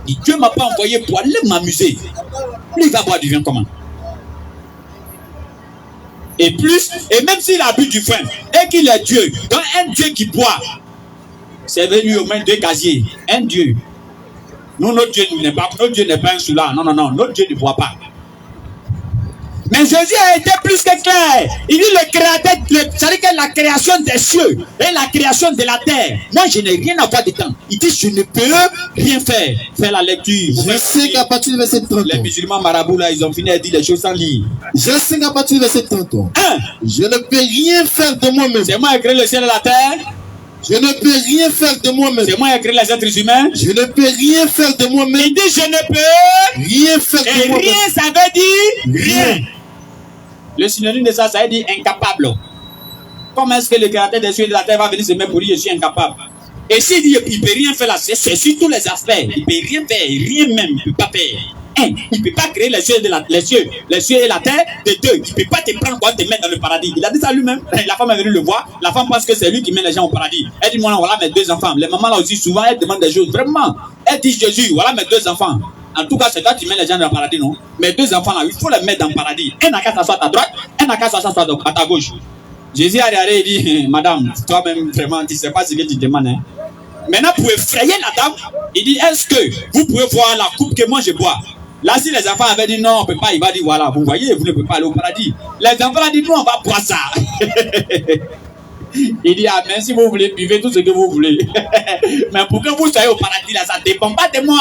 Speaker 1: Dieu ne m'a pas envoyé pour aller m'amuser. Lui, il va boire du vin comment? Et plus, et même s'il a bu du vin, et qu'il est Dieu, donc un Dieu qui boit, c'est venu au moins deux casiers. Un Dieu. Nous, notre Dieu n'est pas un soulard. Non, non, non, notre Dieu ne boit pas. Mais Jésus a été plus que clair. Il dit le créateur, c'est-à-dire que la création des cieux et la création de la terre. Moi, je n'ai rien à voir dedans. Il dit, je ne peux rien faire. Fais la lecture.
Speaker 3: Je sais qu'à partir du verset 30.
Speaker 1: Les musulmans marabouts, là, ils ont fini de dire des choses sans lire.
Speaker 3: Je sais qu'à partir du verset 30. Je ne peux rien faire de moi-même.
Speaker 1: C'est moi qui ai créé le ciel et la terre.
Speaker 3: Je ne peux rien faire de moi-même.
Speaker 1: C'est moi qui ai créé les êtres humains.
Speaker 3: Je ne peux rien faire de moi-même.
Speaker 1: Il dit, je ne peux
Speaker 3: rien faire de moi-même.
Speaker 1: Et rien, ça veut dire rien. Le synonyme de ça, ça veut dire incapable. Comment est-ce que le créateur des cieux et de la terre va venir se mettre pour dire je suis incapable? Et s'il dit qu'il ne peut rien faire là, c'est sur tous les aspects. Il ne peut rien faire, rien même, il ne peut pas faire. Il ne peut pas créer les cieux et la terre de deux. Il ne peut pas te prendre pour te mettre dans le paradis. Il a dit ça lui-même. La femme est venue le voir. La femme pense que c'est lui qui met les gens au paradis. Elle dit, moi, voilà mes deux enfants. Les mamans là aussi, souvent, elles demandent des choses. Vraiment. Elle dit, Jésus, voilà mes deux enfants. En tout cas, c'est toi qui mets les gens dans le paradis, non? Mes deux enfants là, il faut les mettre dans le paradis. Un n'a qu'à s'asseoir à ta droite, un n'a qu'à s'asseoir à ta gauche. Jésus a regardé et dit, madame, toi-même, vraiment, tu ne sais pas ce que tu demandes. Hein? Maintenant, pour effrayer la dame, il dit, est-ce que vous pouvez voir la coupe que moi je bois? Là, si les enfants avaient dit non, on ne peut pas, il va dire, voilà, vous voyez, vous ne pouvez pas aller au paradis. Les enfants ont dit, nous, on va boire ça. Il dit, ah, mais si vous voulez, buvez tout ce que vous voulez. Mais pour que vous soyez au paradis, là, ça ne dépend pas de moi.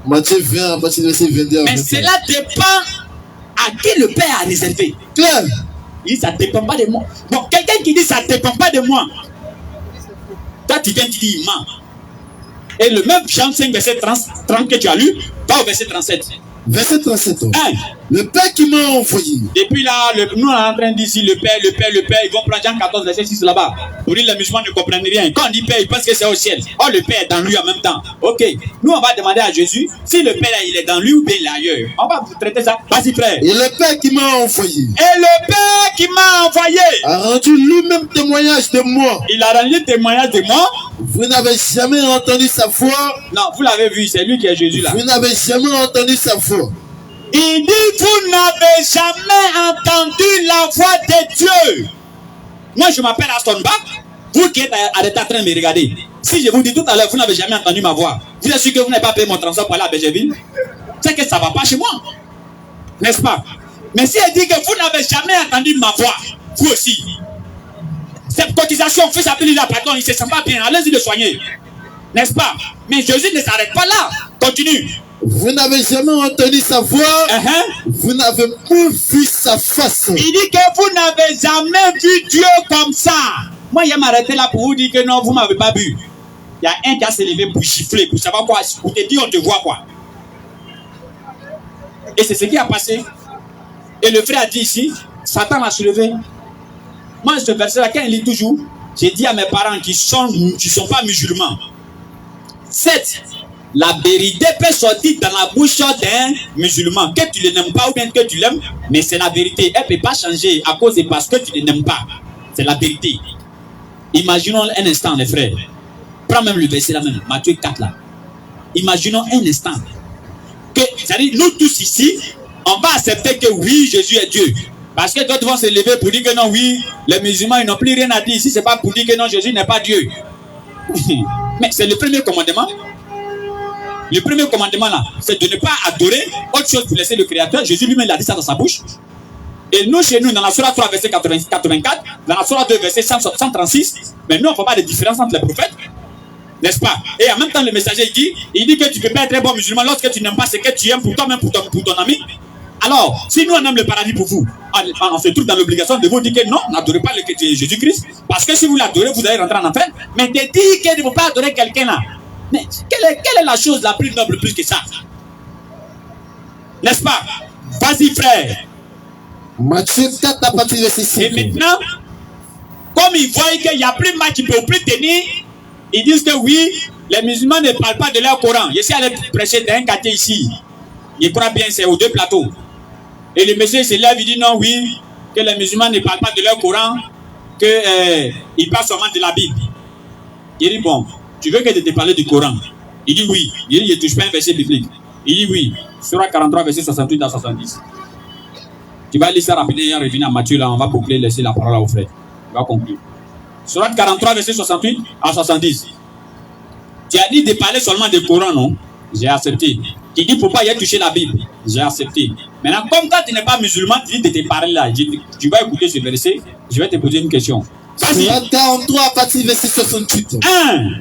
Speaker 3: Matthieu 20, à partir du verset 22.
Speaker 1: Mais cela dépend à qui le Père a réservé.
Speaker 3: Claire.
Speaker 1: Il dit, ça ne dépend pas de moi. Bon, quelqu'un qui dit, ça ne dépend pas de moi. Toi, tu viens, tu dis, il ment. Et le même Jean 5, verset 30 que tu as lu, va au verset 37.
Speaker 3: Verset 37. Le Père qui m'a envoyé.
Speaker 1: Depuis là, nous on est en train de dire ici le Père, ils vont prendre Jean 14, verset 6 là-bas. Pour dire les musulmans ne comprennent rien. Quand on dit Père, ils pensent que c'est au ciel. Oh, le Père est dans lui en même temps. Ok. Nous on va demander à Jésus si le Père il est dans lui ou bien il est ailleurs. On va vous traiter ça. Vas-y, frère.
Speaker 3: Et le Père qui m'a envoyé.
Speaker 1: Et le Père qui m'a envoyé
Speaker 3: a rendu lui-même témoignage de moi.
Speaker 1: Il a rendu témoignage de moi.
Speaker 3: Vous n'avez jamais entendu sa voix.
Speaker 1: Non, vous l'avez vu, c'est lui qui est Jésus là.
Speaker 3: Vous n'avez jamais entendu sa voix.
Speaker 1: Il dit, vous n'avez jamais entendu la voix de Dieu. Moi, je m'appelle Aston Bach. Vous qui êtes arrêtés en train de me regarder. Si je vous dis tout à l'heure, vous n'avez jamais entendu ma voix. Vous êtes sûr que vous n'avez pas payé mon transport pour aller à Bergerville? C'est que ça ne va pas chez moi. N'est-ce pas? Mais si elle dit que vous n'avez jamais entendu ma voix, vous aussi. Cette cotisation, fils appelé là, pardon, il ne se sent pas bien. Allez-y le soigner. N'est-ce pas? Mais Jésus ne s'arrête pas là. Continue.
Speaker 3: Vous n'avez jamais entendu sa voix. Vous n'avez pas vu sa face.
Speaker 1: Il dit que vous n'avez jamais vu Dieu comme ça. Moi, il m'arrêter là pour vous dire que non, vous ne m'avez pas vu. Il y a un qui a se levé pour gifler, pour savoir quoi, pour te dire on te voit quoi. Et c'est ce qui a passé. Et le frère a dit ici, Satan l'a soulevé. Moi, ce verset-là, quand il lit toujours, j'ai dit à mes parents qui sont pas musulmans, 7. La vérité peut sortir dans la bouche d'un musulman, que tu ne l'aimes pas ou bien que tu l'aimes, mais c'est la vérité. Elle ne peut pas changer à cause de parce que tu ne l'aimes pas. C'est la vérité. Imaginons un instant, les frères. Prends même le verset là même, Matthieu 4 là. Imaginons un instant. Que, c'est-à-dire, nous tous ici, on va accepter que oui, Jésus est Dieu. Parce que d'autres vont se lever pour dire que non, oui, les musulmans, ils n'ont plus rien à dire ici. C'est pas pour dire que non, Jésus n'est pas Dieu. Mais c'est le premier commandement. Le premier commandement là, c'est de ne pas adorer autre chose pour laisser le Créateur. Jésus lui-même l'a dit ça dans sa bouche. Et nous, chez nous, dans la Surah 3, verset 84, dans la Surah 2, verset 136, mais nous, on ne fait pas de différence entre les prophètes. N'est-ce pas? Et en même temps, le messager, il dit que tu ne peux pas être un bon musulman lorsque tu n'aimes pas ce que tu aimes pour toi-même, pour ton ami. Alors, si nous, on aime le paradis pour vous, on se trouve dans l'obligation de vous dire que non, n'adorez pas le Jésus-Christ. Parce que si vous l'adorez, vous allez rentrer en enfer. Mais de dire qu'il ne faut pas adorer quelqu'un là, mais quelle est la chose la plus noble plus que ça? N'est-ce pas? Vas-y, frère.
Speaker 3: Matthieu 4 à partir de verset 5.
Speaker 1: Et maintenant, comme ils voient qu'il n'y a plus de match qui ne peut plus tenir, ils disent que oui, les musulmans ne parlent pas de leur Coran. Je suis allé prêcher dans un quartier ici. Je crois bien c'est aux 2 plateaux. Et le monsieur se lève, il dit non, oui, que les musulmans ne parlent pas de leur Coran, qu'ils parlent seulement de la Bible. Il dit bon, tu veux que je te parle du Coran? Il dit oui. Il dit je ne touche pas un verset biblique. Il dit oui. Surah 43, verset 68 à 70. Tu vas lire ça rapidement et revenir à Matthieu, là, on va boucler, laisser la parole au frère. On va conclure. Surah 43, verset 68 à 70. Tu as dit de parler seulement du Coran, non? J'ai accepté. Tu dis pourquoi il a touché la Bible? J'ai accepté. Maintenant, comme toi tu n'es pas musulman, tu dis de te parler là. Tu vas écouter ce verset, je vais te poser une question.
Speaker 3: Surah 43 à partir du verset 68.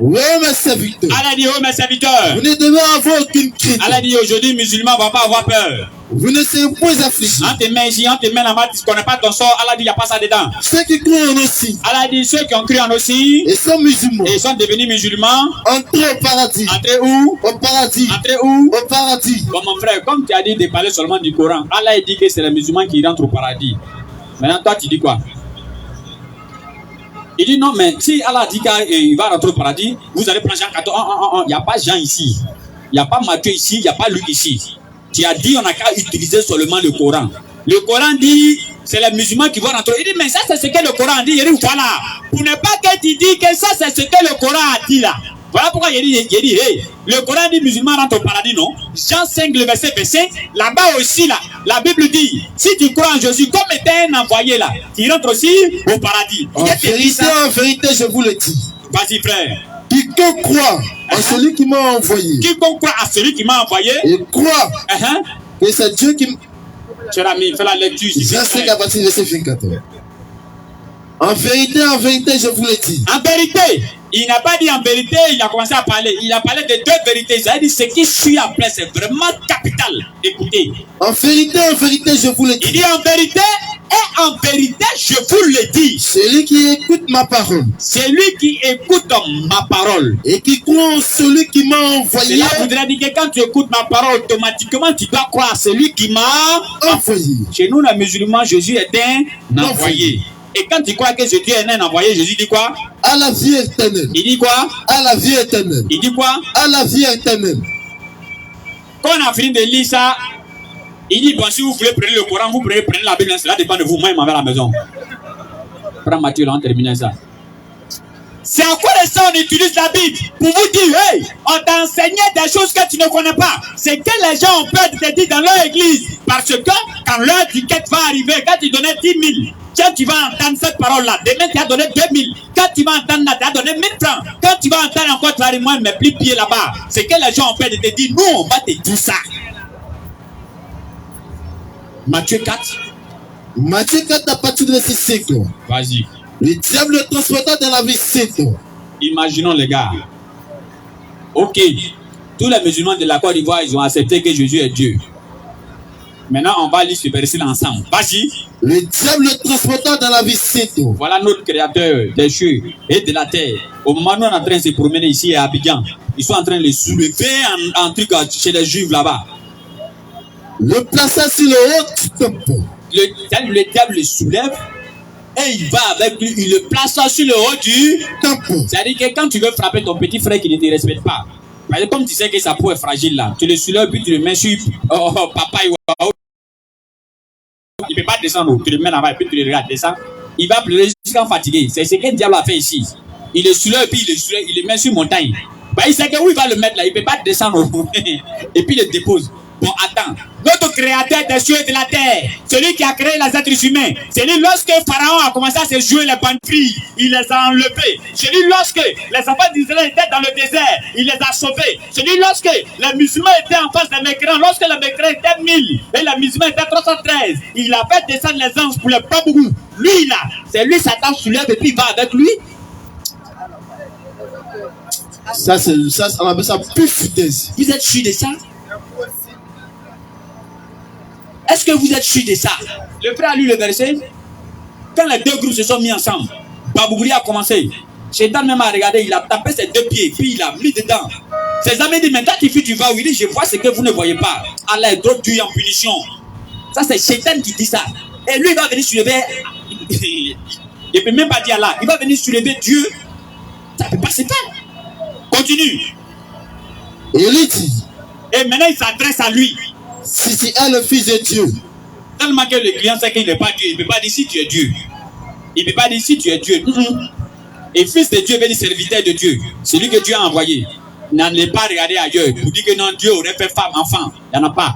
Speaker 3: Oui, mes serviteurs.
Speaker 1: Allah dit, oh mes serviteurs.
Speaker 3: Vous ne devez avoir aucune crainte.
Speaker 1: Allah dit, aujourd'hui, musulman ne va pas avoir peur.
Speaker 3: Vous ne serez point affligés.
Speaker 1: On te met ici, on te met là-bas, tu ne connais pas ton sort. Allah dit, il n'y a pas ça dedans.
Speaker 3: Ceux qui croient en aussi.
Speaker 1: Allah dit, ceux qui ont cru en aussi.
Speaker 3: Et sont musulmans.
Speaker 1: Et sont devenus musulmans.
Speaker 3: Entrez au paradis.
Speaker 1: Entrez où?
Speaker 3: Au paradis.
Speaker 1: Entrez où?
Speaker 3: Au paradis.
Speaker 1: Bon, mon frère, comme tu as dit de parler seulement du Coran, Allah dit que c'est les musulmans qui rentrent au paradis. Maintenant, toi, tu dis quoi? Il dit non, mais si Allah dit qu'il va rentrer au paradis, vous allez prendre Jean 14. Il n'y a pas Jean ici. Il n'y a pas Matthieu ici. Il n'y a pas Luc ici. Tu as dit on n'a qu'à utiliser seulement le Coran. Le Coran dit c'est les musulmans qui vont rentrer. Il dit mais ça c'est ce que le Coran dit. Il dit voilà. Pour ne pas que tu dis que ça c'est ce que le Coran a dit là. Voilà pourquoi il dit hey, le Coran dit musulmans rentrent au paradis, non? Jean 5, le verset baissé, là-bas aussi, là, la Bible dit, si tu crois en Jésus comme étant un envoyé là, tu rentres aussi au paradis.
Speaker 3: En vérité, je vous le dis.
Speaker 1: Vas-y, frère.
Speaker 3: Quiconque croit en celui qui m'a envoyé.
Speaker 1: Quiconque croit à celui qui m'a envoyé.
Speaker 3: Et croit que c'est Dieu qui...
Speaker 1: Cher ami, fais la lecture.
Speaker 3: Jean 5 à partir du verset 24. En vérité, je vous le dis.
Speaker 1: En vérité, il n'a pas dit en vérité, il a commencé à parler. Il a parlé de 2 vérités. Il a dit ce qui suit après, c'est vraiment capital. Écoutez.
Speaker 3: En vérité, je vous le dis.
Speaker 1: Il dit en vérité, et en vérité, je vous le dis.
Speaker 3: Celui qui écoute ma parole.
Speaker 1: Celui qui écoute ma parole.
Speaker 3: Et qui croit en celui qui m'a envoyé.
Speaker 1: Cela voudrait dire que quand tu écoutes ma parole, automatiquement, tu dois croire à celui qui m'a
Speaker 3: envoyé.
Speaker 1: Chez nous, les musulmans, Jésus est un envoyé. Et quand tu crois que Jésus est un envoyé, Jésus dit quoi?
Speaker 3: À la vie éternelle.
Speaker 1: Il dit quoi?
Speaker 3: À la vie éternelle.
Speaker 1: Il dit quoi?
Speaker 3: À la vie éternelle.
Speaker 1: Quand on a fini de lire ça, il dit, bon, si vous voulez prendre le Coran, vous prenez la Bible, cela dépend de vous. Moi, il m'en va à la maison. Prends Matthieu, là, on termine ça. C'est à quoi de ça on utilise la Bible? Pour vous dire, hey, on t'a enseigné des choses que tu ne connais pas. C'est que les gens ont peur de te dire dans leur église. Parce que quand l'heure du quête va arriver, quand tu donnais 10 000, quand tu vas entendre cette parole-là, demain tu as donné 2 000. Quand tu vas entendre là, tu as donné 1 000 francs. Quand tu vas entendre encore, tu vas dire, moi, je ne mets plus pied là-bas. C'est que les gens ont peur de te dire, nous, on va te dire ça. Matthieu 4.
Speaker 3: Matthieu 4 à partir de verset 5.
Speaker 1: Vas-y.
Speaker 3: Le diable le transporta dans la vie 7.
Speaker 1: Imaginons les gars. Ok. Tous les musulmans de la Côte d'Ivoire, ils ont accepté que Jésus est Dieu. Maintenant, on va lire ce verset ensemble. Vas-y.
Speaker 3: Le diable le transporta dans la vie 7.
Speaker 1: Voilà notre créateur des cieux et de la terre. Au moment où on est en train de se promener ici à Abidjan, ils sont en train de le soulever en truc chez les Juifs là-bas.
Speaker 3: Le plaça sur le haut du temple.
Speaker 1: Le diable le soulève et il va avec lui, il le place sur le haut du
Speaker 3: temple.
Speaker 1: C'est-à-dire que quand tu veux frapper ton petit frère qui ne te respecte pas, comme tu sais que sa peau est fragile là, tu le soulèves puis tu le mets sur papa. Il ne peut pas descendre, tu le mets là-bas et puis tu le regardes descendre. Il va pleurer jusqu'à fatigué. C'est ce que le diable a fait ici. Il est soulève et puis il le met sur montagne. Bah, il sait que où il va le mettre là, il ne peut pas descendre. Et puis il le dépose. Bon, attends. Notre créateur des cieux et de la terre, celui qui a créé les êtres humains, c'est lui lorsque Pharaon a commencé à se jouer les banderies, il les a enlevés. C'est lui lorsque les enfants d'Israël étaient dans le désert, il les a sauvés. C'est lui lorsque les musulmans étaient en face des mécréants, lorsque les mécréants étaient 1000 et les musulmans étaient 313, il a fait descendre les anges pour les pas beaucoup. Lui là, c'est lui Satan soulève et puis il va avec lui.
Speaker 3: Ça, on appelle ça plus foutaise.
Speaker 1: Vous êtes sûr de ça? Est-ce que vous êtes sûr de ça? Le frère a lu le verset. Quand les deux groupes se sont mis ensemble, Babougouli a commencé. Shaitan même a regardé, il a tapé ses deux pieds, puis il a mis dedans. Ses amis disent, mais quand tu vas où il dit, je vois ce que vous ne voyez pas. Allah est trop dur en punition. Ça, c'est Shaitan qui dit ça. Et lui, il va venir soulever. Il ne peut même pas dire Allah. Il va venir soulever Dieu. Ça ne peut pas se faire. Continue.
Speaker 3: Et il dit.
Speaker 1: Et maintenant, il s'adresse à lui.
Speaker 3: Si tu es le fils de Dieu.
Speaker 1: Tellement que le client sait qu'il n'est pas Dieu. Il ne peut pas dire si tu es Dieu. Il ne peut pas dire si tu es Dieu. Et fils de Dieu veut dire serviteur de Dieu. Celui que Dieu a envoyé. N'allez pas regarder ailleurs pour dire que non, Dieu aurait fait femme, enfant. Il n'y en a pas.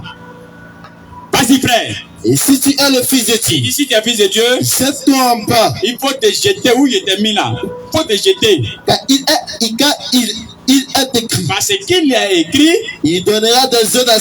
Speaker 1: Vas-y, frère.
Speaker 3: Et si tu es le fils de Dieu.
Speaker 1: Si tu es fils de Dieu.
Speaker 3: Jette-toi en bas.
Speaker 1: Il faut te jeter où il était mis là. Il faut te jeter.
Speaker 3: Car il est écrit.
Speaker 1: Parce qu'il est écrit.
Speaker 3: Il donnera des ordres à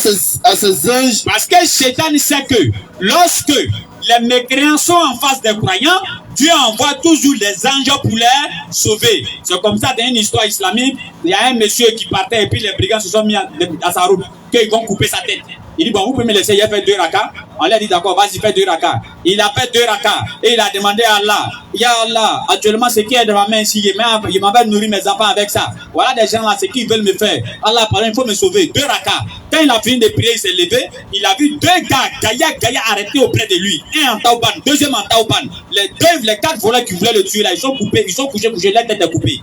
Speaker 3: ses anges.
Speaker 1: Parce que Satan sait que lorsque les mécréants sont en face des croyants, Dieu envoie toujours les anges pour les sauver. C'est comme ça dans une histoire islamique. Il y a un monsieur qui partait et puis les brigands se sont mis à sa route. Qu'ils vont couper sa tête. Il dit, bon, vous pouvez me laisser, il a fait 2 rakas. On lui a dit, d'accord, vas-y, fais 2 rakas. Il a fait 2 rakas. Et il a demandé à Allah, ya Allah, actuellement, ce qui est de ma main ici, il m'avait nourri mes enfants avec ça. Voilà des gens là, ce qu'ils veulent me faire. Allah, pardon, il faut me sauver. 2 rakas. Quand il a fini de prier, il s'est levé. Il a vu 2 gars, Gaïa arrêtés auprès de lui. Un en Taouban, deuxième en Taouban. Les 4 voleurs qui voulaient le tuer là, ils sont coupés, ils sont couchés, la tête est coupée.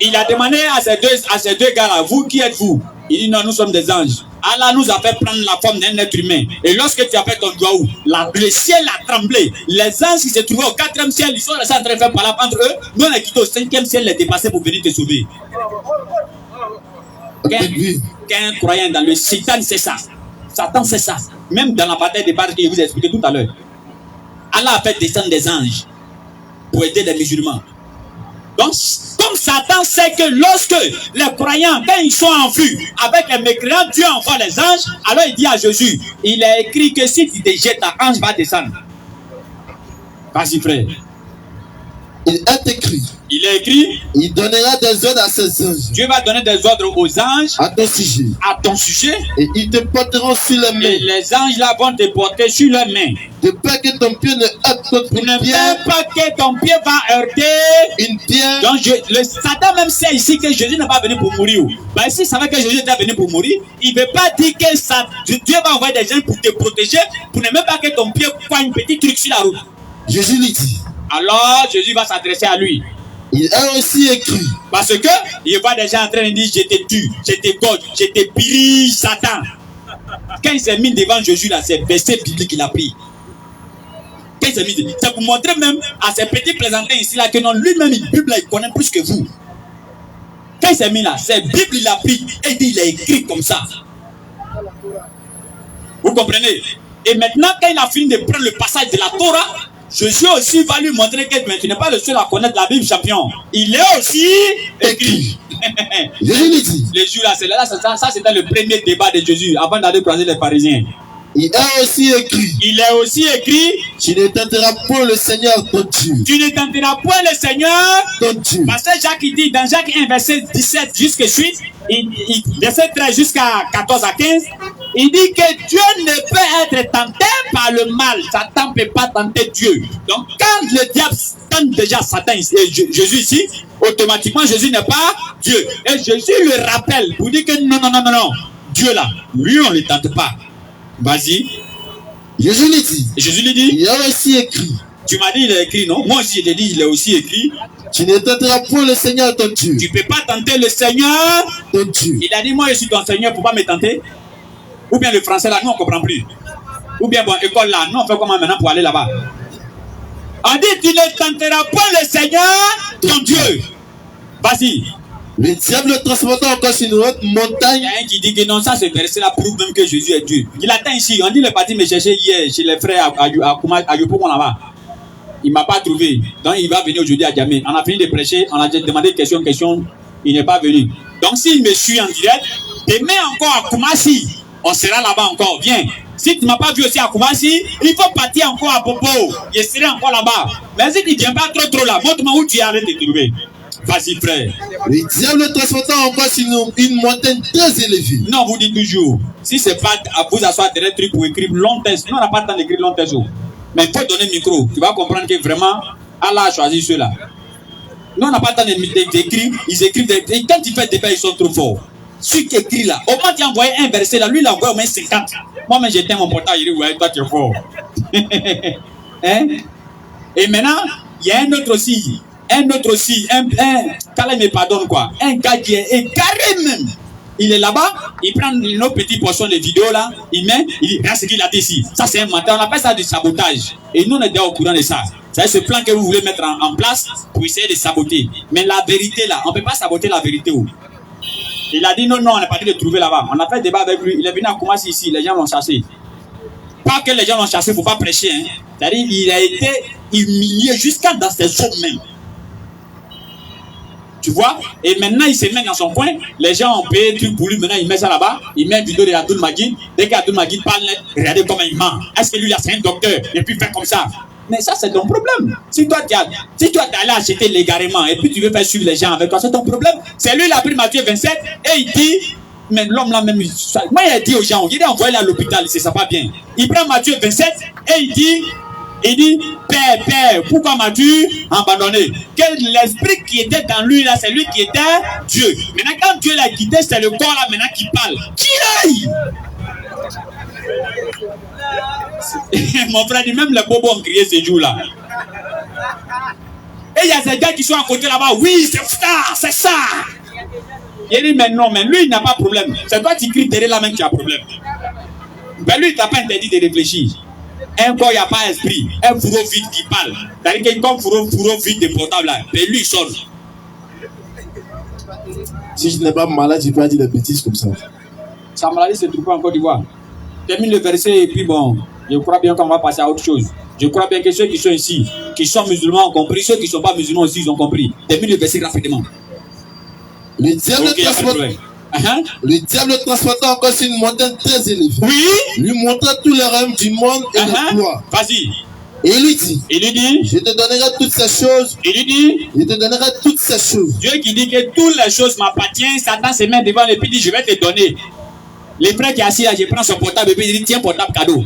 Speaker 1: Il a demandé à ces deux gars-là, vous qui êtes-vous? Il dit non, nous sommes des anges. Allah nous a fait prendre la forme d'un être humain. Et lorsque tu as fait ton doigt où le ciel a tremblé. Les anges qui se trouvaient au 4e ciel, ils sont restés en train de faire parler entre eux. Nous on est quitté au 5e ciel, les dépasser pour venir te sauver. Qu'un croyant dans le Satan, c'est ça. Satan, c'est ça. Même dans la bataille des barres que je vous ai expliqué tout à l'heure. Allah a fait descendre des anges pour aider les musulmans. Donc, comme Satan sait que lorsque les croyants, quand ils sont en vue avec les mécréants, Dieu envoie les anges, alors il dit à Jésus, il est écrit que si tu te jettes, un ange va descendre. Vas-y, frère.
Speaker 3: Il est écrit.
Speaker 1: Il est écrit.
Speaker 3: Il donnera des ordres à ses anges.
Speaker 1: Dieu va donner des ordres aux anges.
Speaker 3: À ton sujet.
Speaker 1: À ton sujet.
Speaker 3: Et ils te porteront sur les mains.
Speaker 1: Et les anges là vont te porter sur les mains.
Speaker 3: De peur que ton pied ne heurte contre une pierre.
Speaker 1: Ne pas que ton pied va heurter
Speaker 3: une pierre.
Speaker 1: Donc le Satan même sait ici que Jésus n'est pas venu pour mourir. Bah, s'il savait que Jésus était venu pour mourir, il ne veut pas dire que Dieu va envoyer des gens pour te protéger, pour ne même pas que ton pied cogne un petit truc sur la route.
Speaker 3: Jésus lui dit.
Speaker 1: Alors Jésus va s'adresser à lui.
Speaker 3: Il est aussi écrit.
Speaker 1: Parce que il voit des gens en train de dire je te tue, je te goge, je te pille, Satan. Quand il s'est mis devant Jésus là, c'est verset biblique qu'il a pris. Quand il s'est mis, c'est pour montrer même à ces petits plaisantins ici là que non, lui-même la Bible il connaît plus que vous. Quand il s'est mis là, c'est Bible il a pris et il a écrit comme ça. Vous comprenez? Et maintenant quand il a fini de prendre le passage de la Torah, Jésus aussi va lui montrer que tu n'es pas le seul à connaître la Bible, champion. Il est aussi écrit.
Speaker 3: Jésus lui dit.
Speaker 1: Les jours là, ça c'était le premier débat de Jésus avant d'aller croiser les pharisiens.
Speaker 3: Il est aussi écrit.
Speaker 1: Il est aussi écrit.
Speaker 3: Tu ne tenteras point le Seigneur ton Dieu.
Speaker 1: Tu ne tenteras point le Seigneur
Speaker 3: ton Dieu.
Speaker 1: Parce que Jacques il dit dans Jacques 1 verset 17 jusqu'à suite, verset 13 jusqu'à 14 à 15, il dit que Dieu ne peut être tenté par le mal. Satan ne peut pas tenter Dieu. Donc quand le diable tente déjà Satan et Jésus ici, automatiquement Jésus n'est pas Dieu. Et Jésus le rappelle pour dire que non. Dieu là, lui on ne le tente pas. Vas-y.
Speaker 3: Jésus lui dit.
Speaker 1: Jésus lui dit.
Speaker 3: Il est aussi écrit.
Speaker 1: Tu m'as dit il est écrit, non? Moi aussi je t'ai dit il est aussi écrit.
Speaker 3: Tu ne tenteras point le Seigneur ton Dieu.
Speaker 1: Tu ne peux pas tenter le Seigneur
Speaker 3: ton Dieu.
Speaker 1: Il a dit moi je suis ton Seigneur pour pas me tenter. Ou bien le français là, nous on ne comprend plus. Ou bien bon école là, nous on fait comment maintenant pour aller là-bas? On dit tu ne tenteras pas le Seigneur, ton Dieu. Vas-y.
Speaker 3: Le diable le transporta encore sur une haute montagne.
Speaker 1: Il y a un qui dit que non, ça c'est verset-là prouve même que Jésus est Dieu. Il atteint ici. On dit le parti me chercher hier chez les frères à Yopougon là-bas. Il ne m'a pas trouvé. Donc il va venir aujourd'hui à Djamé. On a fini de prêcher, on a demandé question. Il n'est pas venu. Donc s'il me suit en direct, demain encore à Koumassi, on sera là-bas encore. Viens. Si tu ne m'as pas vu aussi à Koumassi, il faut partir encore à Popo. Je serai encore là-bas. Mais si tu ne viens pas trop là, montre-moi où tu es allé te trouver. Vas-y, frère.
Speaker 3: Le diable le transporta encore sur une montagne très élevée.
Speaker 1: Non, vous dites toujours, si ce n'est pas à vous asseoir derrière truc pour écrire long texte, nous on n'a pas le temps d'écrire long texte. Mais il faut donner le micro. Tu vas comprendre que vraiment, Allah a choisi ceux-là. Nous on n'a pas le temps d'écrire. Ils écrivent et quand ils font des débat, ils sont trop forts. Celui qui écrit là, au moins tu as envoyé un verset là, lui il a envoyé au moins 50. Moi-même j'éteins mon portable, il dit ouais, toi tu es fort. Hein? Et maintenant, il y a un autre aussi, qu'Allah me pardonne quoi, un gars qui est carré même. Il est là-bas, il prend nos petites portions de vidéos là, il met, il dit, regarde ce qu'il a dit ici. Ça c'est un menteur, on appelle ça du sabotage. Et nous on est déjà au courant de ça. C'est ce plan que vous voulez mettre en place pour essayer de saboter. Mais la vérité là, on ne peut pas saboter la vérité. Il a dit non, on n'est pas dû le trouver là-bas. On a fait débat avec lui, il est venu à Koumassi ici, les gens l'ont chassé. Pas que les gens l'ont chassé, il ne faut pas prêcher. Hein. C'est-à-dire il a été humilié jusqu'à dans ses os même. Tu vois? Et maintenant, il se met dans son coin. Les gens ont payé un truc pour lui. Maintenant, il met ça là-bas. Il met une vidéo de Abdoul Magid. Dès qu'Abdoul Magid parle, regardez comment il ment. Est-ce que lui, c'est un docteur? Et puis, il fait comme ça. Mais ça, c'est ton problème. Si toi, tu es allé acheter légalement et puis tu veux faire suivre les gens avec toi, c'est ton problème. C'est lui, il a pris Matthieu 27 et il dit, mais l'homme là même, moi, il a dit aux gens, il est envoyé à l'hôpital, c'est ça pas bien. Il prend Matthieu 27 et il dit, Père, pourquoi m'as-tu abandonné? Que l'esprit qui était dans lui là, c'est lui qui était Dieu. Maintenant, quand Dieu l'a quitté, c'est le corps là maintenant qui parle. Qui aille? Mon frère dit, même les bobos ont crié ces jours-là. Et il y a ces gars qui sont à côté là-bas, oui, c'est ça. Il dit, mais non, mais lui, il n'a pas de problème. C'est toi qui cries derrière la main qui a problème. Ben lui, il t'a pas interdit de réfléchir. Un corps, il n'y a pas esprit. Un fourreau vide qui parle. C'est-à-dire que comme fourreau vide de portable là, mais lui, il sonne.
Speaker 3: Si je n'ai pas malade, je peux dire des bêtises comme ça.
Speaker 1: Sa maladie se trouve en Côte d'Ivoire. Termine le verset et puis bon, je crois bien qu'on va passer à autre chose. Je crois bien que ceux qui sont ici, qui sont musulmans ont compris, ceux qui ne sont pas musulmans aussi, ils ont compris. Termine le verset rapidement.
Speaker 3: Le diable transporta encore sur une montagne très élevée.
Speaker 1: Oui.
Speaker 3: Lui montra tous les règnes du monde et le gloire.
Speaker 1: Vas-y.
Speaker 3: Et il lui dit,
Speaker 1: je
Speaker 3: te donnerai toutes ces choses. Je te donnerai toutes ces choses.
Speaker 1: Dieu qui dit que toutes les choses m'appartiennent, Satan se met devant lui et dit, je vais te donner. Les frères qui est assis là, je prends son portable et puis il dit, tiens, portable cadeau.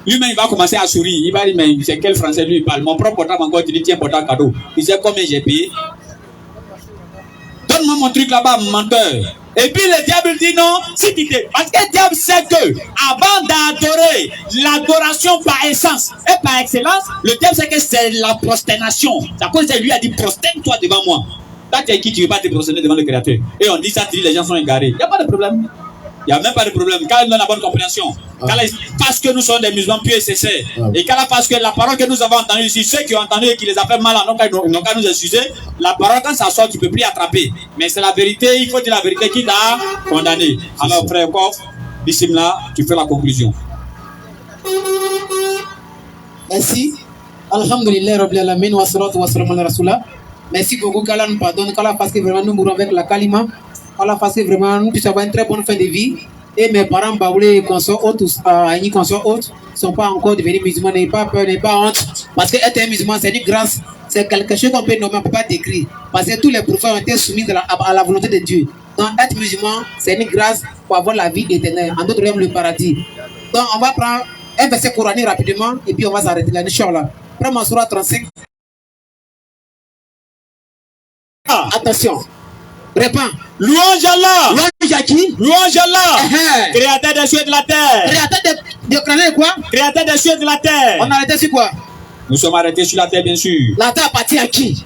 Speaker 1: Lui-même, il va commencer à sourire. Il va dire, mais c'est quel français lui il parle? Mon propre portable encore, tu dis, tiens, portable cadeau. Il sait combien j'ai payé. Donne-moi mon truc là-bas, menteur. Et puis le diable dit non, si tu t'es. Parce que le diable sait que, avant d'adorer, l'adoration par essence et par excellence, le diable sait que c'est la prosternation. C'est à cause de lui a dit, prosterne-toi devant moi. Toi, tu es qui, tu ne veux pas te prosterner devant le Créateur. Et on dit ça, tu dis, les gens sont égarés. Il n'y a pas de problème. Il n'y a même pas de problème. Quand il donne la bonne compréhension, parce que nous sommes des musulmans pieux et sincères, et parce que la parole que nous avons entendue ici, ceux qui ont entendu et qui les a fait mal, n'ont qu'à nous excuser. La parole, quand ça sort, tu ne peux plus attraper. Mais c'est la vérité, il faut dire la vérité qui t'a condamné. Alors, frère Kof, bismillah, tu fais la conclusion.
Speaker 2: Merci. Alhamdulillah, Rabbil Alamin, wa salatu wa salam ala Rasulullah. Merci beaucoup, qu'Allah nous pardonne, qu'Allah fasse que vraiment nous mourons avec la kalima. Allah fasse vraiment nous puissions avoir une très bonne fin de vie. Et mes parents, Baoulé et consorts autres, Aïni consorts autres, ne sont pas encore devenus musulmans. N'ayez pas peur, n'ayez pas honte. Parce qu'être un musulman, c'est une grâce. C'est quelque chose qu'on peut nommer, on ne peut pas décrire. Parce que tous les prophètes ont été soumis à la volonté de Dieu. Donc être musulman, c'est une grâce pour avoir la vie éternelle. En d'autres termes, le paradis. Donc on va prendre un verset coranique rapidement et puis on va s'arrêter là. Inch'Allah. Prends Sourate 35. Attention. Réponds.
Speaker 1: Louange Allah.
Speaker 2: Louange à qui?
Speaker 1: Louange Allah. Créateur des cieux et de la terre.
Speaker 2: Créateur de quoi?
Speaker 1: Créateur des cieux et de la terre.
Speaker 2: On a arrêté sur quoi?
Speaker 1: Nous sommes arrêtés sur la terre, bien sûr.
Speaker 2: La terre appartient à qui?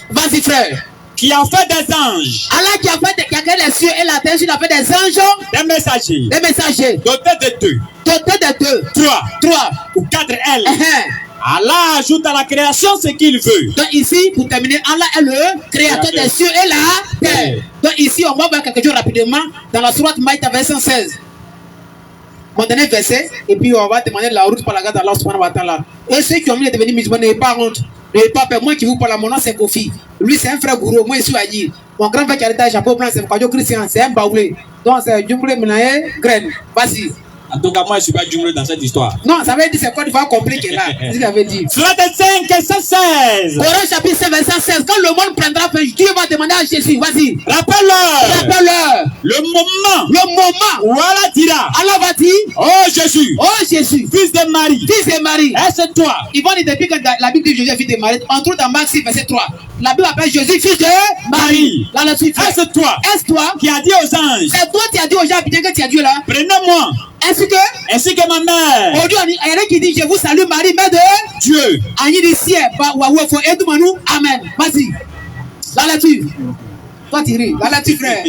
Speaker 2: Vas-y, frère.
Speaker 1: Qui a fait des anges.
Speaker 2: Allah qui a créé les cieux et la terre, il a fait des anges.
Speaker 1: Des messagers.
Speaker 2: Des messagers.
Speaker 1: Dotés de deux.
Speaker 2: Dotés de deux.
Speaker 1: Trois.
Speaker 2: Trois.
Speaker 1: Ou quatre ailes. Allah ajoute à la création ce qu'il veut.
Speaker 2: Donc ici, pour terminer, Allah est le créateur des cieux et la terre. Donc ici, on va voir quelque chose rapidement dans la sourate Maïda verset 16. Mon dernier verset, et puis on va demander la route par la grâce d'Allah subhanahu wa ta'ala. Et ceux qui ont mis de devenir musulmans, n'ayez pas honte, n'ayez pas peur. Moi qui vous parle, mon nom c'est Kofi. Lui c'est un frère gourou, moi je suis Adi. Mon grand frère qui a l'état chapeau blanc, c'est Mkadio Christian, c'est un baoulé. Donc c'est Djumble Menaye Graine. Vas-y.
Speaker 1: En tout cas, moi je suis pas Djumble dans cette histoire.
Speaker 2: Non, ça veut dire c'est quoi il faut compliquer là. C'est ce qu'il avait dit.
Speaker 1: Sourate 5, verset 16.
Speaker 2: Coran chapitre 5, verset 16. Quand le monde prendra fin, Dieu va demander à Jésus, vas-y.
Speaker 1: Rappelle-leur.
Speaker 2: Rappelle-leur.
Speaker 1: Le moment
Speaker 2: où
Speaker 1: Allah dira.
Speaker 2: Allah va dire,
Speaker 1: oh Jésus, fils de Marie, est-ce toi?
Speaker 2: Ils vont dire depuis que la Bible dit Jésus est fils de Marie. On trouve dans Marc 6, verset 3. La Bible appelle Jésus fils de Marie. Là,
Speaker 1: est-ce toi?
Speaker 2: Est-ce toi
Speaker 1: qui a dit aux anges?
Speaker 2: C'est toi qui as dit aux gens, bien que tu as Dieu là.
Speaker 1: Prenez-moi. Ainsi que ma mère.
Speaker 2: Aujourd'hui, il y a qui dit je vous salue Marie, mère de
Speaker 1: Dieu.
Speaker 2: Amen. Vas-y. La lecture. Toi, tu ris. La lecture, frère.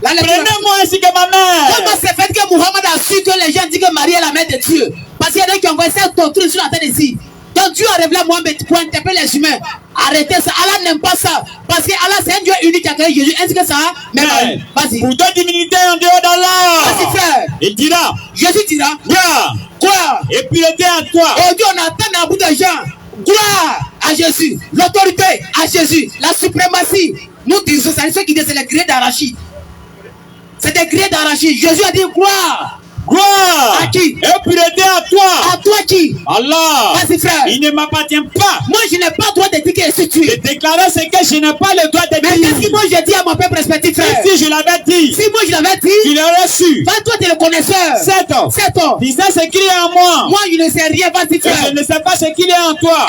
Speaker 1: Prenez-moi ainsi que ma mère.
Speaker 2: Comment c'est fait que Mohammed a su que les gens disent que Marie est la mère de Dieu? Parce qu'il y a des qui ont envoyé cette doctrine sur la terre ici. Donc Dieu a révélé à Mohammed pour interpeller les humains. Arrêtez ça. Allah n'aime pas ça. Parce que Allah c'est un Dieu unique qui a créé Jésus. Est-ce que ça? Mais vas-y.
Speaker 1: Pour toute divinité en dehors d'Allah.
Speaker 2: Vas-y frère.
Speaker 1: Il dira.
Speaker 2: Jésus dira. Quoi?
Speaker 1: Et pureté à toi.
Speaker 2: Aujourd'hui on attend dans bout de gens. Gloire à Jésus. L'autorité à Jésus. La suprématie. Nous disons ça. Ceux qui disent c'est les grès d'arachide. C'est des grès d'arachide. Jésus a dit gloire.
Speaker 1: Gloire
Speaker 2: à qui?
Speaker 1: Et pureté à toi.
Speaker 2: À toi qui?
Speaker 1: Allah.
Speaker 2: Vas-y frère.
Speaker 1: Il ne m'appartient pas.
Speaker 2: Moi je n'ai pas le droit de dire que tu
Speaker 1: de déclarer ce que je n'ai pas le droit de dire.
Speaker 2: Mais qu'est-ce que moi j'ai dit à mon père respectif frère?
Speaker 1: Si je l'avais dit.
Speaker 2: Si moi je l'avais dit.
Speaker 1: Tu l'aurais su.
Speaker 2: Va toi tu es le connaisseur.
Speaker 1: 7 ans.
Speaker 2: 7 ans.
Speaker 1: Tu sais ce qu'il y a en moi.
Speaker 2: Moi je ne sais rien. Vas-y frère.
Speaker 1: Je ne sais pas ce qu'il y a en toi.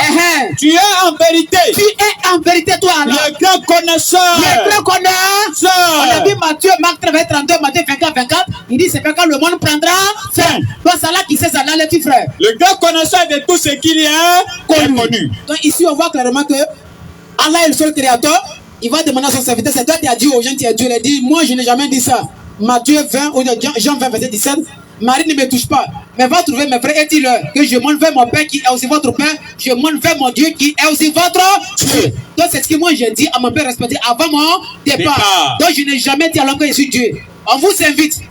Speaker 1: Tu es en vérité.
Speaker 2: Tu es en vérité toi Allah.
Speaker 1: Le grand connaisseur.
Speaker 2: Le grand connaisseur. On a vu Matthieu, Marc 32, Matthieu 24. Il dit c'est pas quand le monde prendra fin. Donc c'est là qui sait ça là les petits frères.
Speaker 1: Le grand connaisseur de tout ce qu'il y a connu.
Speaker 2: Donc ici on voit clairement que Allah est le seul créateur. Il va demander à son serviteur, c'est toi qui as dit aux gens, tu as Dieu. Il a dit, moi je n'ai jamais dit ça. Matthieu 20, ou Jean 20, verset 17. Marie ne me touche pas, mais va trouver mes frères et dis-leur que je monte vers mon Père qui est aussi votre Père, je monte vers mon Dieu qui est aussi votre Dieu. Donc c'est ce que moi j'ai dit à mon Père respecté avant mon départ. Donc je n'ai jamais dit alors que je suis Dieu. On vous invite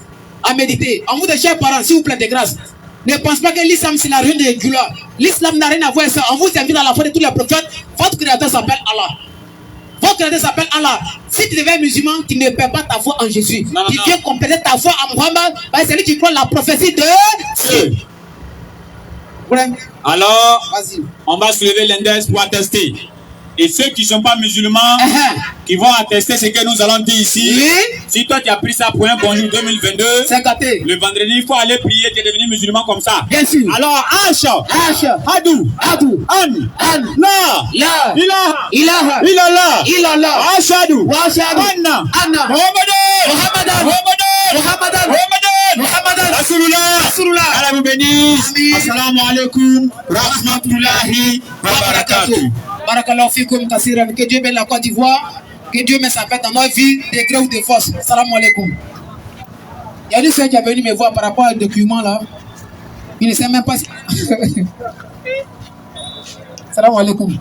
Speaker 2: à méditer. On vous dit, chers parents, s'il vous plaît, de grâce. Ne pense pas que l'islam c'est la ruine de Gula. L'islam n'a rien à voir avec ça. On vous invite à la foi de tous les prophètes. Votre créateur s'appelle Allah. Votre créateur s'appelle Allah. Si tu deviens musulman, tu ne perds pas ta foi en Jésus. Tu viens compléter ta foi en Muhammad. C'est lui qui croit la prophétie de Dieu.
Speaker 1: Alors, on va soulever l'index pour attester. Et ceux qui ne sont pas musulmans, qui vont attester ce que nous allons dire ici. Si toi tu as pris ça pour un bonjour 2022, le vendredi, il faut aller prier, tu es devenu musulman comme ça.
Speaker 2: Bien sûr.
Speaker 1: Alors, Asha, Hadou, An, La, Ilaha, Ashadu, Anna, Muhammadan, Rasulullah, Allah vous bénisse. Assalamu alaikum, rahmatullahi wa barakatuh.
Speaker 2: Barakallahu fikum kasiran. Que Dieu mette la Côte d'Ivoire, que Dieu mette sa paix dans nos vies, de gré ou de force. Salam alaikum. Il y a une soeur qui est venue me voir par rapport à un document là. Il ne sait même pas si... Salam alaikum.